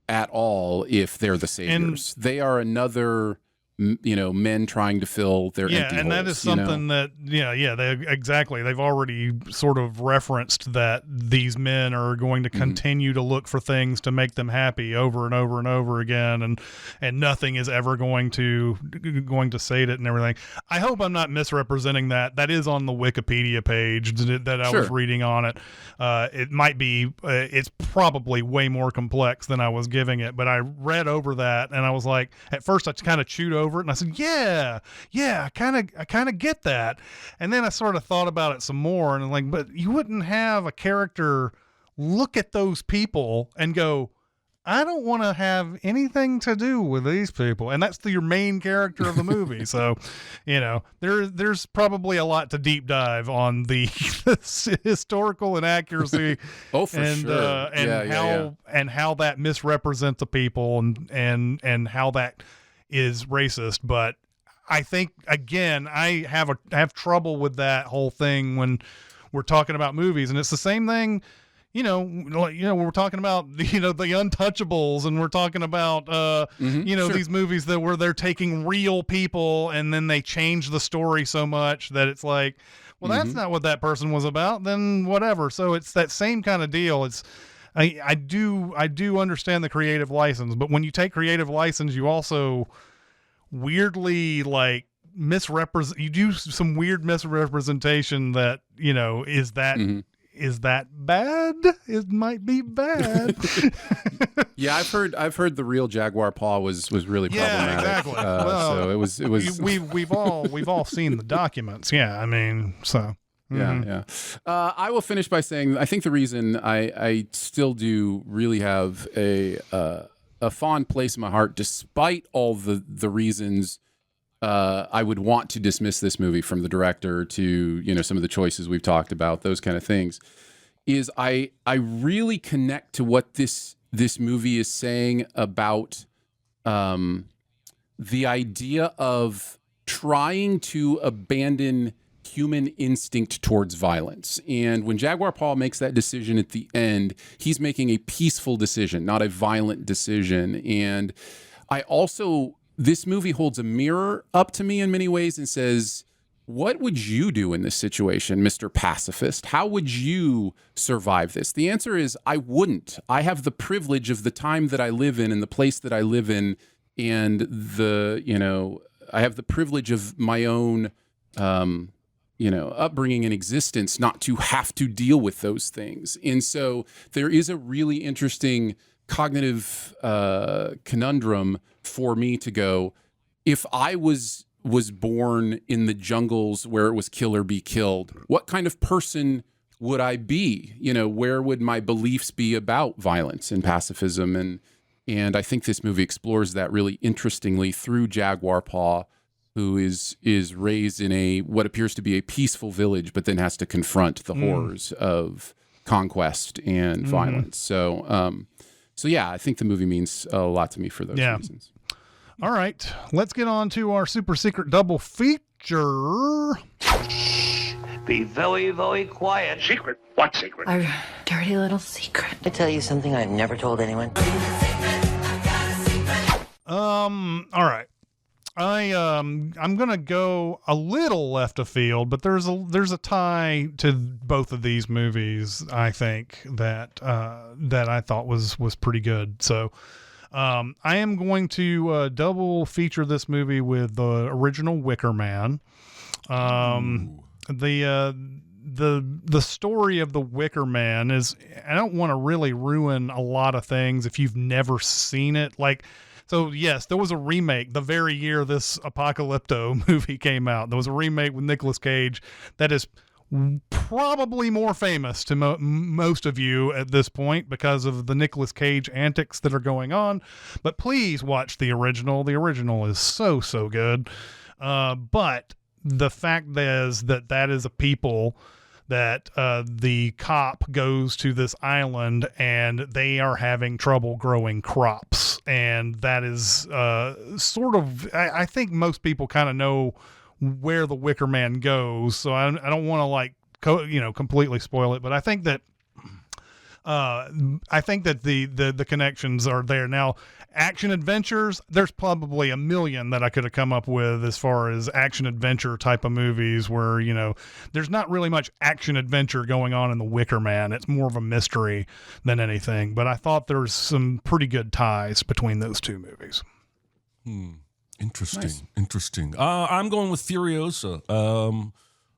at all. If they're the saviors, they are another, men trying to fill their empty holes. That is something that exactly. They've already sort of referenced that these men are going to continue to look for things to make them happy over and over and over again, and nothing is ever going to sate it and everything. I hope I'm not misrepresenting that. That is on the Wikipedia page that I was reading on it. It might be. It's probably way more complex than I was giving it, but I read over that and I was like, at first I kind of chewed over it, and I said, yeah, I kind of get that. And then I sort of thought about it some more, and I'm like, but you wouldn't have a character look at those people and go, I don't want to have anything to do with these people. And that's your main character of the movie. So, there's probably a lot to deep dive on the historical inaccuracy. Oh, for sure. And how that misrepresents the people and how that is racist. But I think, again, I have trouble with that whole thing when we're talking about movies. And it's the same thing, we're talking about, the Untouchables, and we're talking about, sure. these movies where they're taking real people and then they change the story so much that it's like, well, that's not what that person was about, then whatever. So it's that same kind of deal. I do understand the creative license, but when you take creative license, you also weirdly you do some weird misrepresentation that, is that bad? It might be bad. Yeah, I've heard the real Jaguar paw was really problematic. Exactly. So it was. We've all seen the documents. Yeah, I mean, so. Yeah. I will finish by saying I think the reason I still do really have a fond place in my heart, despite all the reasons I would want to dismiss this movie, from the director to some of the choices we've talked about, those kind of things, is I really connect to what this movie is saying about the idea of trying to abandon human instinct towards violence. And when Jaguar Paul makes that decision at the end, he's making a peaceful decision, not a violent decision. And this movie holds a mirror up to me in many ways and says, what would you do in this situation, Mr. Pacifist? How would you survive this? The answer is, I wouldn't. I have the privilege of the time that I live in and the place that I live in, and I have the privilege of my own upbringing and existence not to have to deal with those things. And so there is a really interesting cognitive conundrum for me to go, if I was born in the jungles where it was kill or be killed, what kind of person would I be? Where would my beliefs be about violence and pacifism? And I think this movie explores that really interestingly through Jaguar Paw, who is raised in what appears to be a peaceful village, but then has to confront the horrors of conquest and violence. So yeah, I think the movie means a lot to me for those reasons. All right, let's get on to our super secret double feature. Be very, very quiet. Secret? What secret? Our dirty little secret. I tell you something I've never told anyone. All right. I'm gonna go a little left of field, but there's a tie to both of these movies. I think that I thought was pretty good. So I am going to double feature this movie with the original Wicker Man. The story of the Wicker Man is, I don't want to really ruin a lot of things if you've never seen it. So yes, there was a remake the very year this Apocalypto movie came out. There was a remake with Nicolas Cage that is probably more famous to most of you at this point because of the Nicolas Cage antics that are going on. But please watch the original. The original is so good. But the fact is that is a people that the cop goes to this island and they are having trouble growing crops. And that is sort of, I think most people kind of know where the Wicker Man goes. So I don't want to completely spoil it, but I think that the connections are there. Now, action adventures, there's probably a million that I could have come up with as far as action adventure type of movies where, there's not really much action adventure going on in the Wicker Man. It's more of a mystery than anything, but I thought there was some pretty good ties between those two movies. Interesting. Nice. Interesting. I'm going with Furiosa.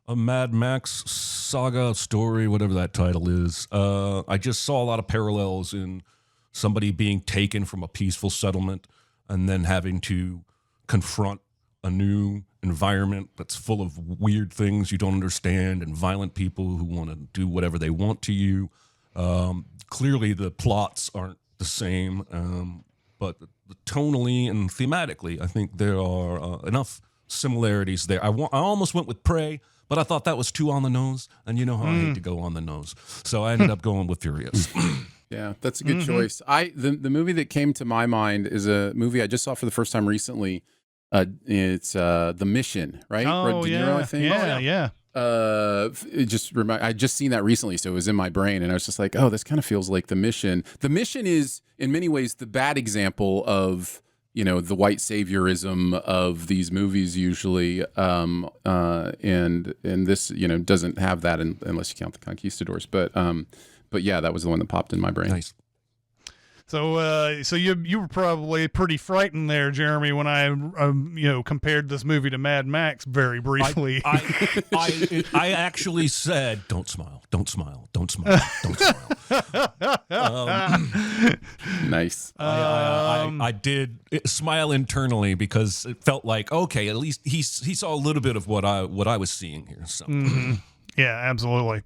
A Mad Max saga story, whatever that title is. I just saw a lot of parallels in somebody being taken from a peaceful settlement and then having to confront a new environment that's full of weird things you don't understand and violent people who want to do whatever they want to you. Clearly, the plots aren't the same, but tonally and thematically, I think there are enough similarities there. I almost went with Prey, but I thought that was too on the nose, and you know how I hate to go on the nose. So I ended up going with Furious. Yeah, that's a good choice. The movie that came to my mind is a movie I just saw for the first time recently. It's The Mission, right? Oh, De Niro, I think. Yeah. I just seen that recently, so it was in my brain, and I was just like, oh, this kind of feels like The Mission. The Mission is in many ways the bad example of, you know, the white saviorism of these movies usually, and this, you know, doesn't have that unless you count the Conquistadors. But yeah, that was the one that popped in my brain. Nice. So you were probably pretty frightened there, Jeremy, when I compared this movie to Mad Max very briefly. I actually said, "Don't smile, don't smile, don't smile, don't smile." Nice. I did smile internally because it felt like, okay, at least he saw a little bit of what I was seeing here. So Yeah, absolutely.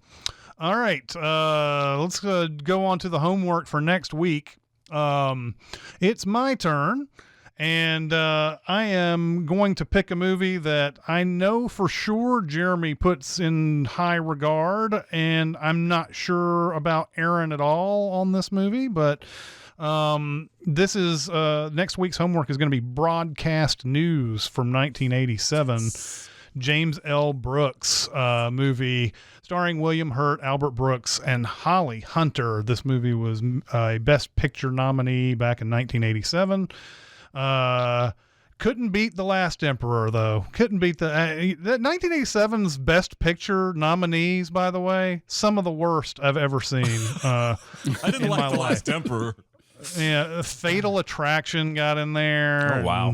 All right, let's go on to the homework for next week. It's my turn, and I am going to pick a movie that I know for sure Jeremy puts in high regard, and I'm not sure about Aaron at all on this movie, but this is next week's homework is going to be Broadcast News from 1987. James L. Brooks movie starring William Hurt, Albert Brooks, and Holly Hunter. This movie was a Best Picture nominee back in 1987. Couldn't beat The Last Emperor, though. Couldn't beat the 1987's Best Picture nominees, by the way. Some of the worst I've ever seen. I didn't like The Last Emperor. Yeah, Fatal Attraction got in there. Oh, wow.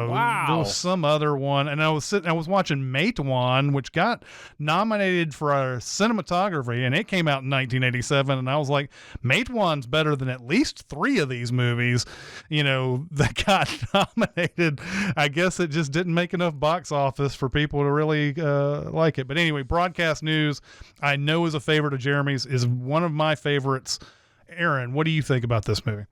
Wow. There was some other one. And I was watching Matewan, which got nominated for our cinematography, and it came out in 1987. And I was like, Matewan's better than at least 3 of these movies, you know, that got nominated. I guess it just didn't make enough box office for people to really like it. But anyway, Broadcast News, I know is a favorite of Jeremy's, is one of my favorites. Aaron, what do you think about this movie?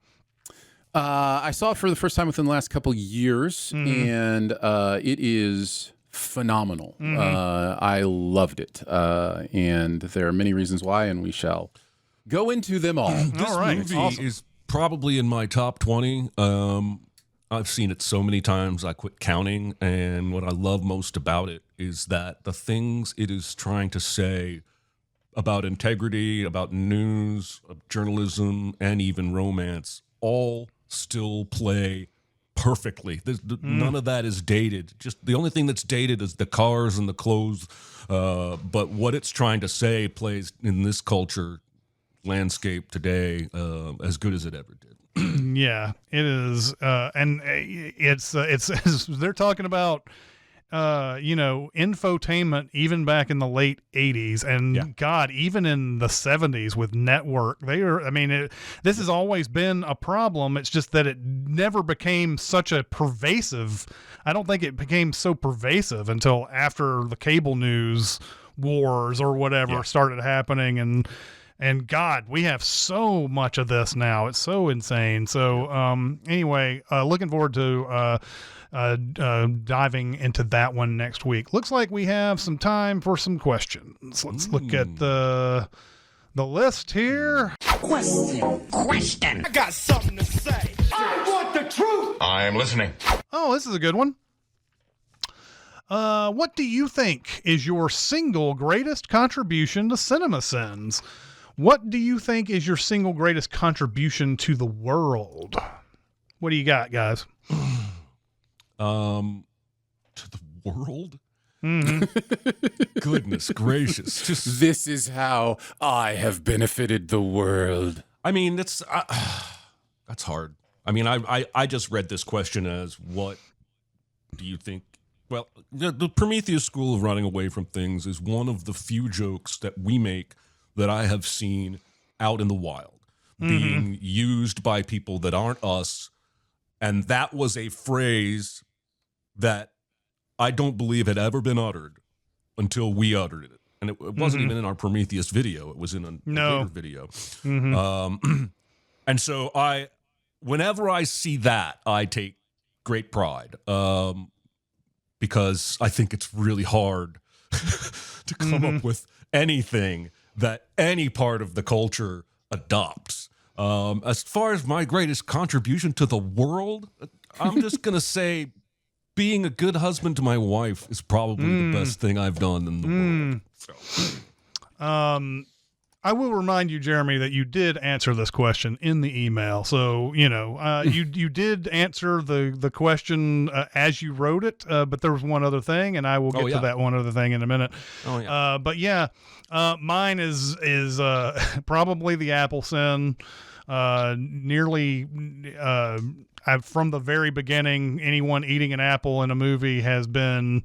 I saw it for the first time within the last couple years, and it is phenomenal. I loved it, and there are many reasons why, and we shall go into them all. This movie is probably in my top 20. I've seen it so many times I quit counting, and what I love most about it is that the things it is trying to say about integrity, about news, of journalism, and even romance, all still play perfectly. None of that is dated. Just the only thing that's dated is the cars and the clothes. But what it's trying to say plays in this culture landscape today as good as it ever did. Yeah, it is. And it's they're talking about infotainment even back in the late 80s and God, even in the 70s with network, this has always been a problem. It's just that it never became such a pervasive. I don't think it became so pervasive until after the cable news wars or whatever started happening. And God, we have so much of this now. It's so insane. So anyway, looking forward to diving into that one next week. Looks like we have some time for some questions. Let's look at the list here. Question. I got something to say. I want the truth. I am listening. Oh, this is a good one. What do you think is your single greatest contribution to Cinemasins? What do you think is your single greatest contribution to the world? What do you got, guys? To the world? Goodness gracious. This is how I have benefited the world. I mean, that's hard. I mean, I just read this question as, what do you think? Well, the Prometheus School of Running Away from Things is one of the few jokes that we make that I have seen out in the wild, being used by people that aren't us. And that was a phrase that I don't believe had ever been uttered until we uttered it. And it wasn't even in our Prometheus video. It was in a later video. And so whenever I see that, I take great pride, because I think it's really hard to come up with anything that any part of the culture adopts. As far as my greatest contribution to the world, I'm just going to say being a good husband to my wife is probably the best thing I've done in the world. So. I will remind you, Jeremy, that you did answer this question in the email. So, you did answer the question as you wrote it, but there was one other thing, and I will get to that one other thing in a minute. But yeah, mine is probably the apple sin. Nearly, from the very beginning, anyone eating an apple in a movie has been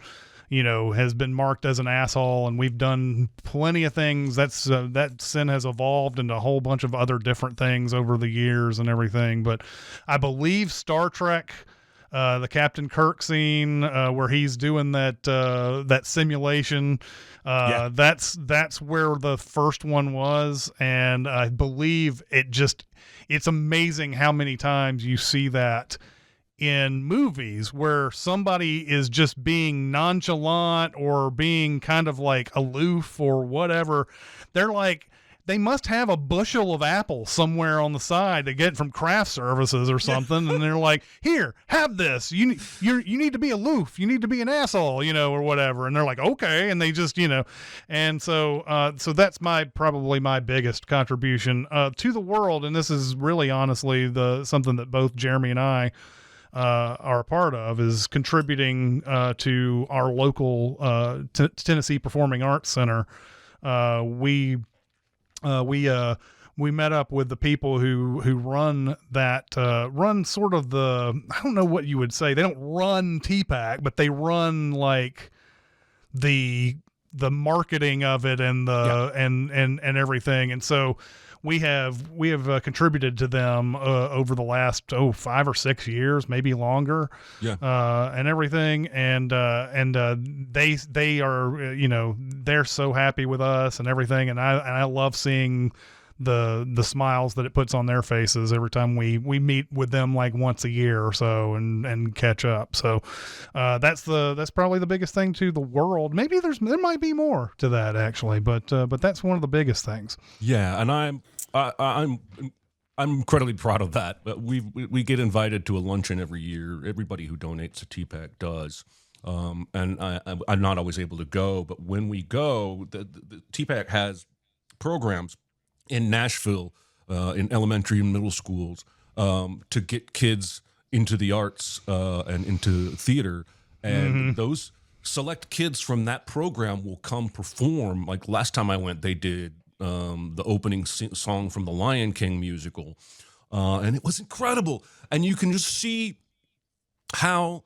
marked as an asshole, and we've done plenty of things. That sin has evolved into a whole bunch of other different things over the years and everything. But I believe Star Trek, the Captain Kirk scene, where he's doing that simulation, that's where the first one was. And I believe it's amazing how many times you see that in movies where somebody is just being nonchalant or being kind of like aloof or whatever. They're like, they must have a bushel of apples somewhere on the side to get from craft services or something. And they're like, here, have this. You need to be aloof. You need to be an asshole, or whatever. And they're like, okay. And they just, and so that's probably my biggest contribution, to the world. And this is really honestly something that both Jeremy and I, are a part of, is contributing to our local Tennessee Performing Arts Center. We met up with the people who run that, run sort of I don't know what you would say. They don't run TPAC, but they run like the marketing of it and and everything. And so we have contributed to them over the last 5 or 6 years, maybe longer, and everything. And they are they're so happy with us and everything. And I love seeing the smiles that it puts on their faces every time we meet with them, like once a year or so, and catch up. So that's probably the biggest thing to the world. Maybe there might be more to that actually, but that's one of the biggest things. Yeah, and I'm incredibly proud of that. We get invited to a luncheon every year. Everybody who donates to TPAC does. And I'm not always able to go, but when we go, the TPAC has programs in Nashville, in elementary and middle schools, to get kids into the arts and into theater. And those select kids from that program will come perform. Like last time I went, they did the opening song from the Lion King musical. And it was incredible. And you can just see how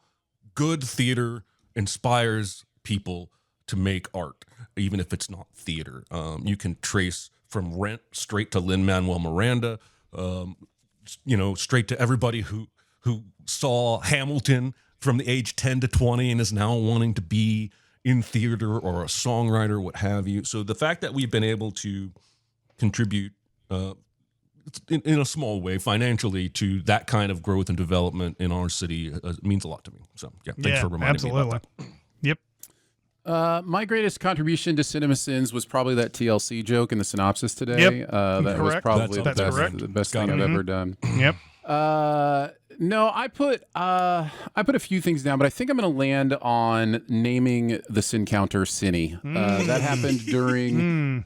good theater inspires people to make art, even if it's not theater. You can trace from Rent straight to Lin-Manuel Miranda, straight to everybody who saw Hamilton from the age 10 to 20 and is now wanting to be in theater or a songwriter, what have you. So the fact that we've been able to contribute in a small way financially to that kind of growth and development in our city means a lot to me. So thanks for reminding me about that. Yep. My greatest contribution to Cinemasins was probably that TLC joke in the synopsis today. Yep. That was probably the best thing I've ever done. Yep. No, I put a few things down, but I think I'm going to land on naming the Sin Counter Cinny. That happened during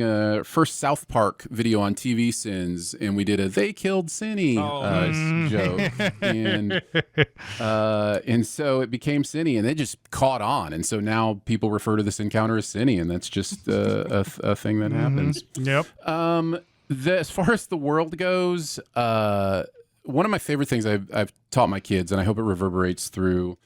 a first South Park video on TV Sins, and we did a "They Killed Cinny" joke, and so it became Cinny, and it just caught on, and so now people refer to the Sin Counter as Cinny, and that's just a thing that happens. Yep. As far as the world goes, one of my favorite things I've taught my kids, and I hope it reverberates through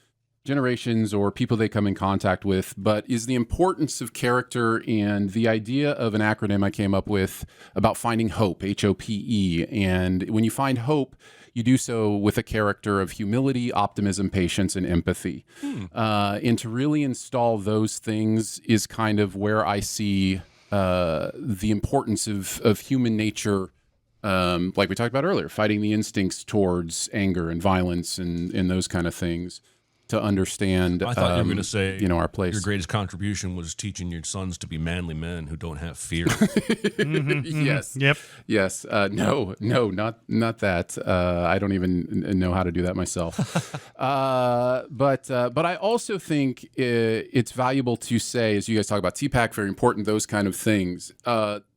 generations or people they come in contact with, but is the importance of character and the idea of an acronym I came up with about finding hope, HOPE. And when you find hope, you do so with a character of humility, optimism, patience, and empathy. And to really install those things is kind of where I see the importance of human nature, like we talked about earlier, fighting the instincts towards anger and violence and those kind of things. to understand. I thought you were going to say, our place. Your greatest contribution was teaching your sons to be manly men who don't have fear. Yes. Yep. Yes. No, not that. I don't even know how to do that myself. But I also think it's valuable to say, as you guys talk about TPAC, very important, those kind of things.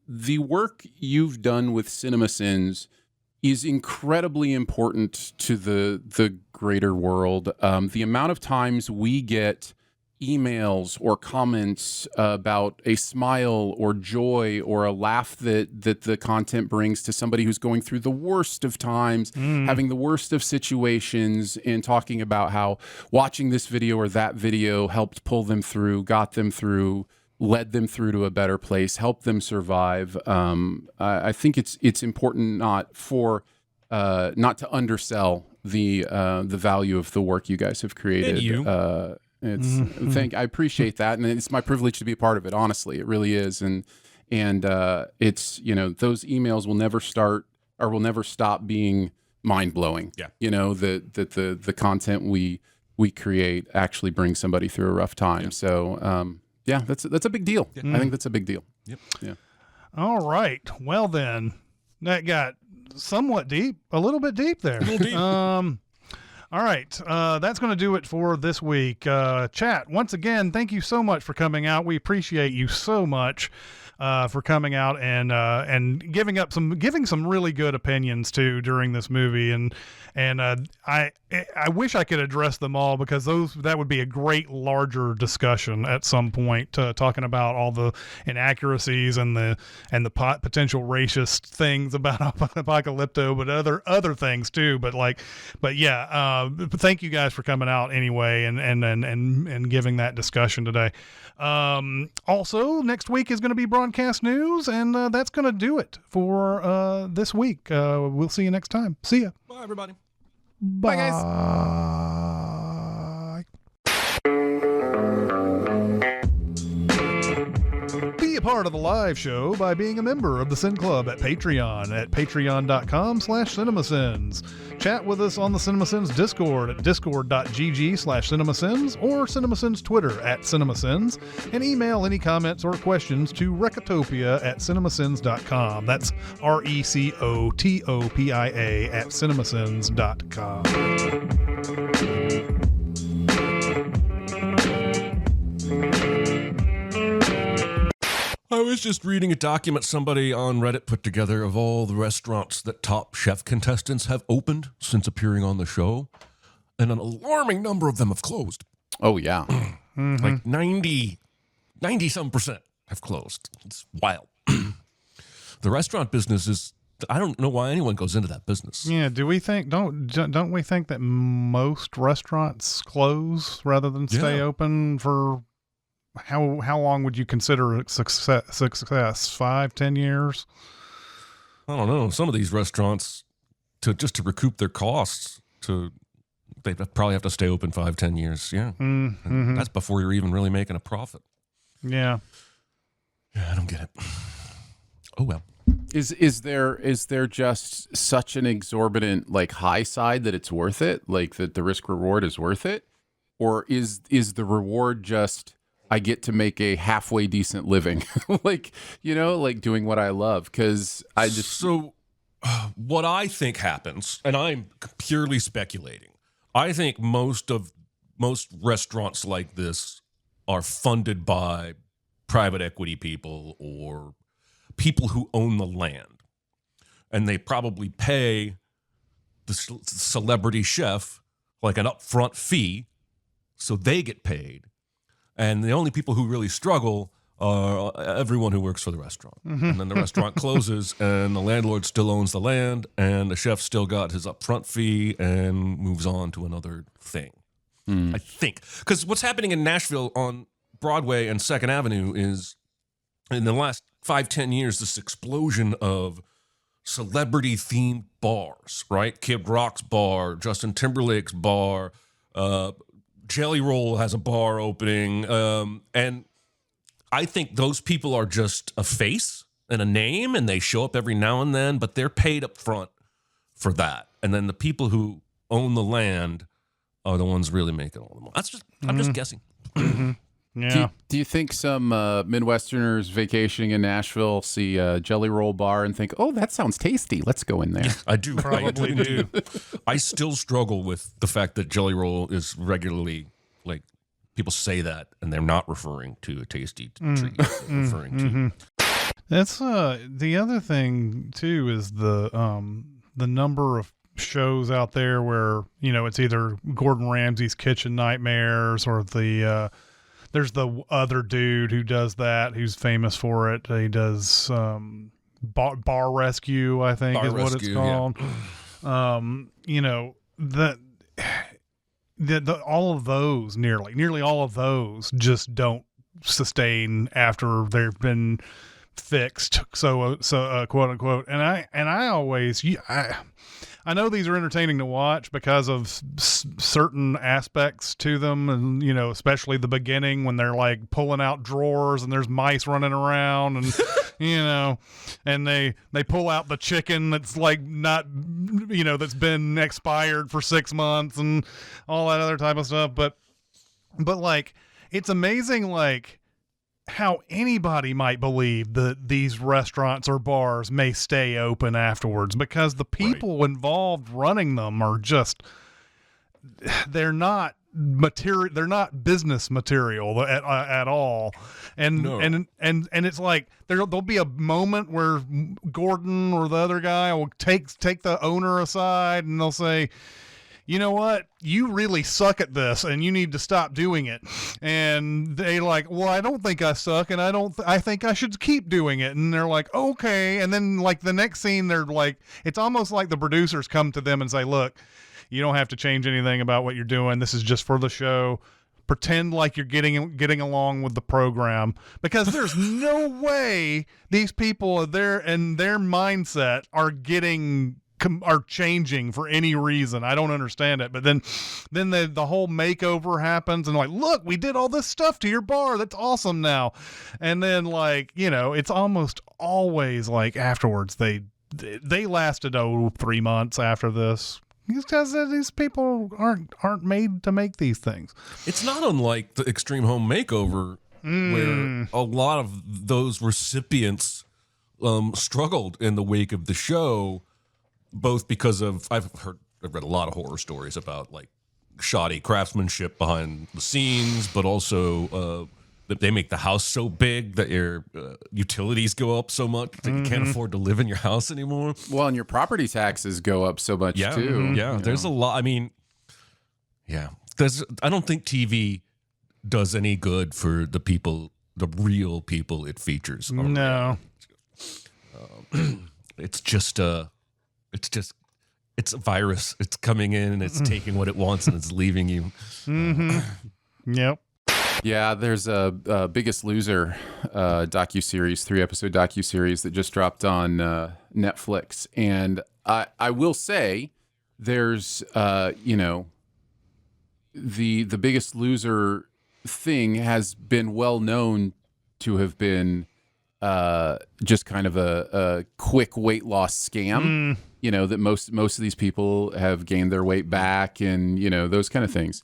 The work you've done with Cinemasins is incredibly important to the greater world. The amount of times we get emails or comments about a smile or joy or a laugh that the content brings to somebody who's going through the worst of times, having the worst of situations, and talking about how watching this video or that video helped pull them through, got them through, led them through to a better place, helped them survive. I think it's important not to undersell the value of the work you guys have created. And you. I appreciate that, and it's my privilege to be a part of it. Honestly, it really is, and it's those emails will never stop being mind blowing. Yeah, the content we create actually brings somebody through a rough time. Yeah. So that's a big deal. Yeah. I think that's a big deal. Yep. Yeah. All right. Well then, that got somewhat deep, a little bit deep there. A little deep. All right. That's going to do it for this week. Chat, once again, thank you so much for coming out. We appreciate you so much for coming out and giving some really good opinions too during this movie. And I wish I could address them all, because that would be a great larger discussion at some point, talking about all the inaccuracies and the potential racist things about Apocalypto, but other things too. But thank you guys for coming out anyway and giving that discussion today. Also, next week is going to be broadcast news, and that's going to do it for this week. We'll see you next time. See ya. Bye, everybody. Bye, guys. Be a part of the live show by being a member of the Sin Club at Patreon at patreon.com/cinemasins. Chat with us on the Cinemasins Discord at discord.gg/cinemasins or Cinemasins Twitter at Cinemasins, and email any comments or questions to Recotopia at cinemasins.com. That's RECOTOPIA at cinemasins.com. I was just reading a document somebody on Reddit put together of all the restaurants that Top Chef contestants have opened since appearing on the show, and an alarming number of them have closed. Oh, yeah. Like 90-some% have closed. It's wild. The restaurant business is, I don't know why anyone goes into that business. Yeah, don't we think that most restaurants close rather than stay open for how long would you consider success? 5-10 years? I don't know. Some of these restaurants, to recoup their costs, they probably have to stay open 5-10 years. Yeah. Mm-hmm. That's before you're even really making a profit. Yeah. Yeah, I don't get it. Oh well. Is there just such an exorbitant high side that it's worth it? Like that the risk reward is worth it? Or is the reward just I get to make a halfway decent living, doing what I love? Because what I think happens, and I'm purely speculating, I think most restaurants like this are funded by private equity people or people who own the land, and they probably pay the celebrity chef like an upfront fee, so they get paid. And the only people who really struggle are everyone who works for the restaurant. Mm-hmm. And then the restaurant closes, and the landlord still owns the land, and the chef still got his upfront fee and moves on to another thing. I think. Because what's happening in Nashville on Broadway and 2nd Avenue is, in the last 5-10 years, this explosion of celebrity-themed bars, right? Kid Rock's bar, Justin Timberlake's bar, Jelly Roll has a bar opening, and I think those people are just a face and a name, and they show up every now and then, but they're paid up front for that. And then the people who own the land are the ones really making all the money. That's just I'm just guessing. Yeah. Do you think some Midwesterners vacationing in Nashville see a Jelly Roll bar and think, "Oh, that sounds tasty. Let's go in there"? I do. Probably do. I still struggle with the fact that Jelly Roll is regularly, like, people say that and they're not referring to a tasty treat. They're referring to. That's the other thing too is the number of shows out there where, you know, it's either Gordon Ramsay's Kitchen Nightmares or there's the other dude who does that, who's famous for it. He does Bar Rescue, I think, is what it's called. Yeah. You know, all of those, nearly all of those, just don't sustain after they've been fixed. So quote unquote. And I always I know these are entertaining to watch because of certain aspects to them, and, you know, especially the beginning when they're like pulling out drawers and there's mice running around, and you know, and they pull out the chicken that's like not, you know, that's been expired for 6 months and all that other type of stuff. But like, it's amazing, like, how anybody might believe that these restaurants or bars may stay open afterwards, because the people involved running them are just, they're not business material at all. And it's like there'll be a moment where Gordon or the other guy will take the owner aside and they'll say, "You know what? You really suck at this and you need to stop doing it." And they like, "Well, I don't think I suck, and I think I should keep doing it." And they're like, "Okay." And then like the next scene, they're like, it's almost like the producers come to them and say, "Look, you don't have to change anything about what you're doing. This is just for the show. Pretend like you're getting along with the program," because there's no way these people their mindset are changing for any reason. I don't understand it. But then the whole makeover happens and like, "Look, we did all this stuff to your bar. That's awesome now." And then, like, you know, it's almost always like afterwards they lasted 3 months after this, because these people aren't made to make these things. It's not unlike the Extreme Home Makeover, where a lot of those recipients struggled in the wake of the show, both because of I've read a lot of horror stories about like shoddy craftsmanship behind the scenes, but also that they make the house so big that your utilities go up so much that you can't afford to live in your house anymore. Well, and your property taxes go up so much too. Yeah, there's a lot. I mean, yeah, I don't think TV does any good for the people, the real people it features. No. It's a virus. It's coming in and it's taking what it wants and it's leaving you. Yep. Yeah, there's a Biggest Loser docuseries, 3-episode docuseries that just dropped on Netflix, and I will say there's you know, the Biggest Loser thing has been well known to have been just kind of a quick weight loss scam. You know, that most of these people have gained their weight back, and you know, those kind of things.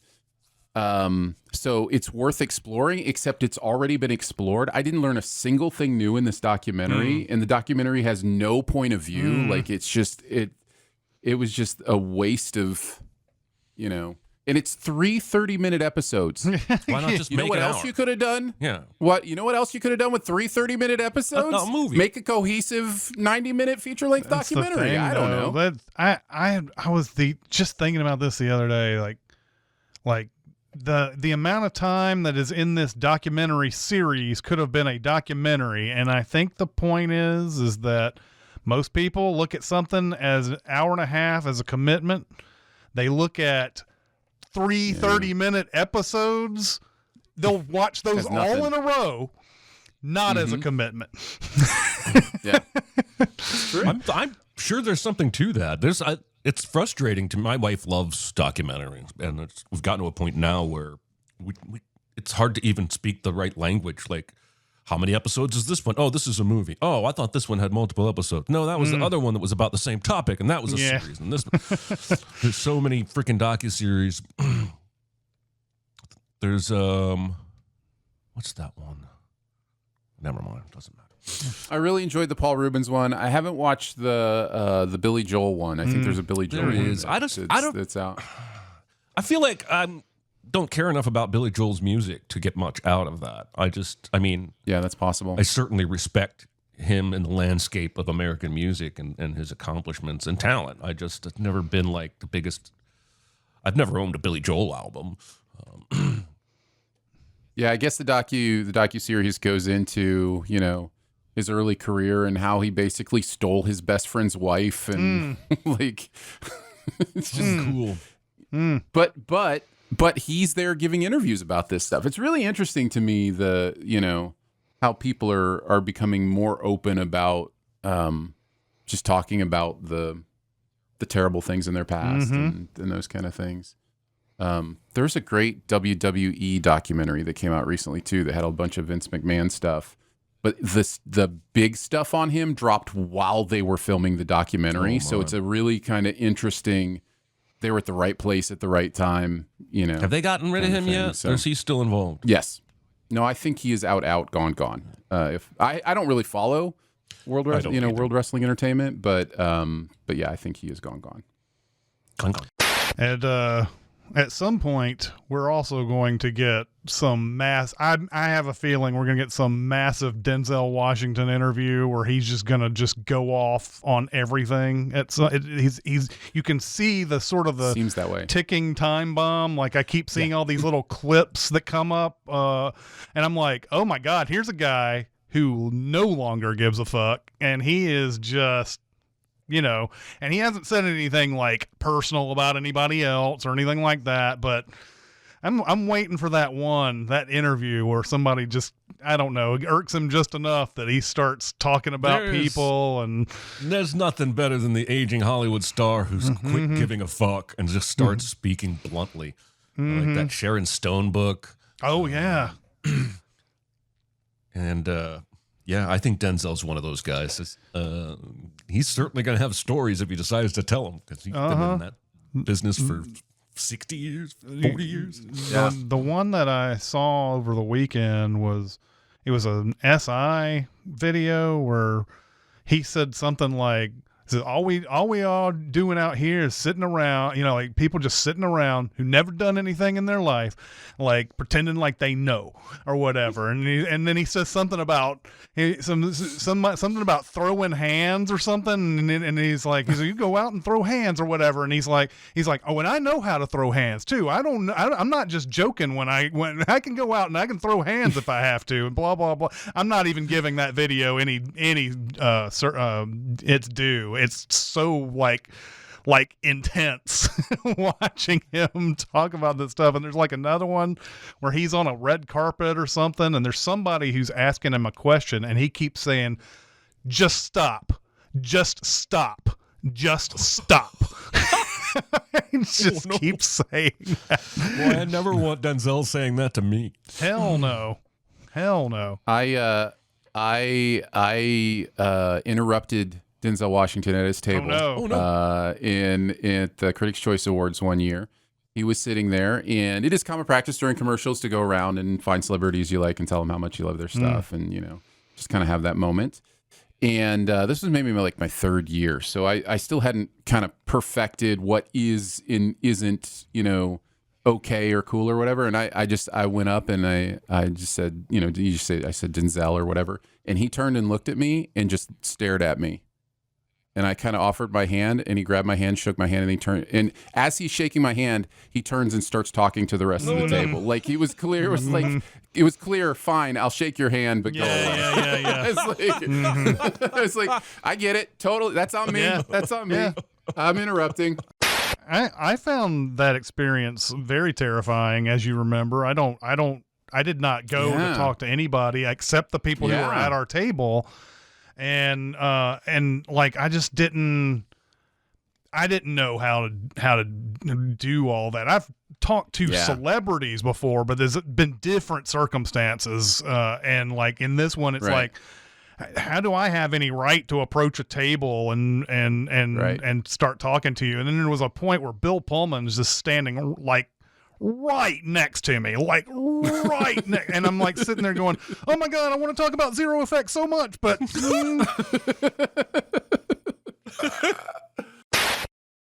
So it's worth exploring, except it's already been explored. I didn't learn a single thing new in this documentary, and the documentary has no point of view. Like, it's just it was just a waste of, you know. And it's 3 30-minute episodes. Why not just you know make what an else hour? you could have done? Yeah. You know what else you could have done with 3 30-minute episodes? A movie. Make a cohesive 90-minute feature-length That's the documentary. thing, I don't though. know. That I was just thinking about this the other day, like the amount of time that is in this documentary series could have been a documentary, and I think the point is that most people look at something as an hour and a half as a commitment. They look at 3 30-minute episodes. They'll watch those all in a row, not as a commitment. Yeah, it's true. I'm sure there's something to that. It's frustrating to my wife loves documentaries, and we've gotten to a point now where it's hard to even speak the right language. Like, how many episodes is this one? Oh, this is a movie. Oh, I thought this one had multiple episodes. No, that was the other one that was about the same topic, and that was a series. And this, there's so many freaking docuseries. There's what's that one? Never mind, doesn't matter. I really enjoyed the Paul Rubens one. I haven't watched the Billy Joel one. I think there's a Billy Joel one. There is. That's out. I feel like I don't care enough about Billy Joel's music to get much out of that. I mean, yeah, that's possible. I certainly respect him in the landscape of American music and his accomplishments and talent. I've never been like the biggest. I've never owned a Billy Joel album. Yeah, I guess the docuseries goes into, you know, his early career and how he basically stole his best friend's wife and like it's just cool. But he's there giving interviews about this stuff. It's really interesting to me how people are becoming more open about just talking about the terrible things in their past and those kind of things. There's a great WWE documentary that came out recently too that had a bunch of Vince McMahon stuff, but the big stuff on him dropped while they were filming the documentary. So it's a really kind of interesting. They were at the right place at the right time. You know, have they gotten rid of him yet? So. Or is he still involved? Yes. No, I think he is out, gone. If I don't really follow World Wrestling Entertainment, but yeah, I think he is gone. And at some point, we're also going to get some I have a feeling we're going to get some massive Denzel Washington interview where he's just going to just go off on everything. You can see the sort of seems that way ticking time bomb. Like I keep seeing all these little clips that come up, and I'm like, oh my God, here's a guy who no longer gives a fuck, and he is just. You know, and he hasn't said anything like personal about anybody else or anything like that, but I'm waiting for that interview where somebody just, I don't know, irks him just enough that he starts talking about people. And there's nothing better than the aging Hollywood star who's quit giving a fuck and just starts speaking bluntly. Like that Sharon Stone book. Oh, yeah. And, yeah, I think Denzel's one of those guys. He's certainly going to have stories if he decides to tell them because he's been in that business for 60 years, 40 years. Yeah. The one that I saw over the weekend was an SI video where he said something like, all we all doing out here is sitting around, you know, like people just sitting around who never done anything in their life, like pretending like they know or whatever. And then he says something about something about throwing hands or something. And he's like, you go out and throw hands or whatever. And he's like, oh, and I know how to throw hands too. I'm not just joking when I can go out and I can throw hands if I have to and blah, blah, blah. I'm not even giving that video any its due. It's so like intense watching him talk about this stuff. And there's like another one where he's on a red carpet or something, and there's somebody who's asking him a question, and he keeps saying, "Just stop, just stop, just stop." He just keeps saying that. Boy, I never want Denzel saying that to me. Hell no. I interrupted Denzel Washington at his table at the Critics' Choice Awards one year. He was sitting there, and it is common practice during commercials to go around and find celebrities you like and tell them how much you love their stuff and, you know, just kind of have that moment. And this was maybe like my third year, so I still hadn't kind of perfected what is and isn't, you know, okay or cool or whatever. And I went up and I just said, you know, I said Denzel or whatever. And he turned and looked at me and just stared at me. And I kind of offered my hand, and he grabbed my hand, shook my hand, and he turned. And as he's shaking my hand, he turns and starts talking to the rest of the table. Like he was clear. It was like it was clear. Fine, I'll shake your hand, but go away. Yeah. It's like I get it. Totally. That's on me. Yeah. That's on me. I'm interrupting. I found that experience very terrifying. As you remember, I did not go to talk to anybody except the people who were at our table. And like, I just didn't, I didn't know how to do all that. I've talked to celebrities before, but there's been different circumstances. And like in this one, it's like, how do I have any right to approach a table and start talking to you? And then there was a point where Bill Pullman's just standing like right next to me, like right next, and I'm like sitting there going, "Oh my God, I want to talk about Zero Effect so much," but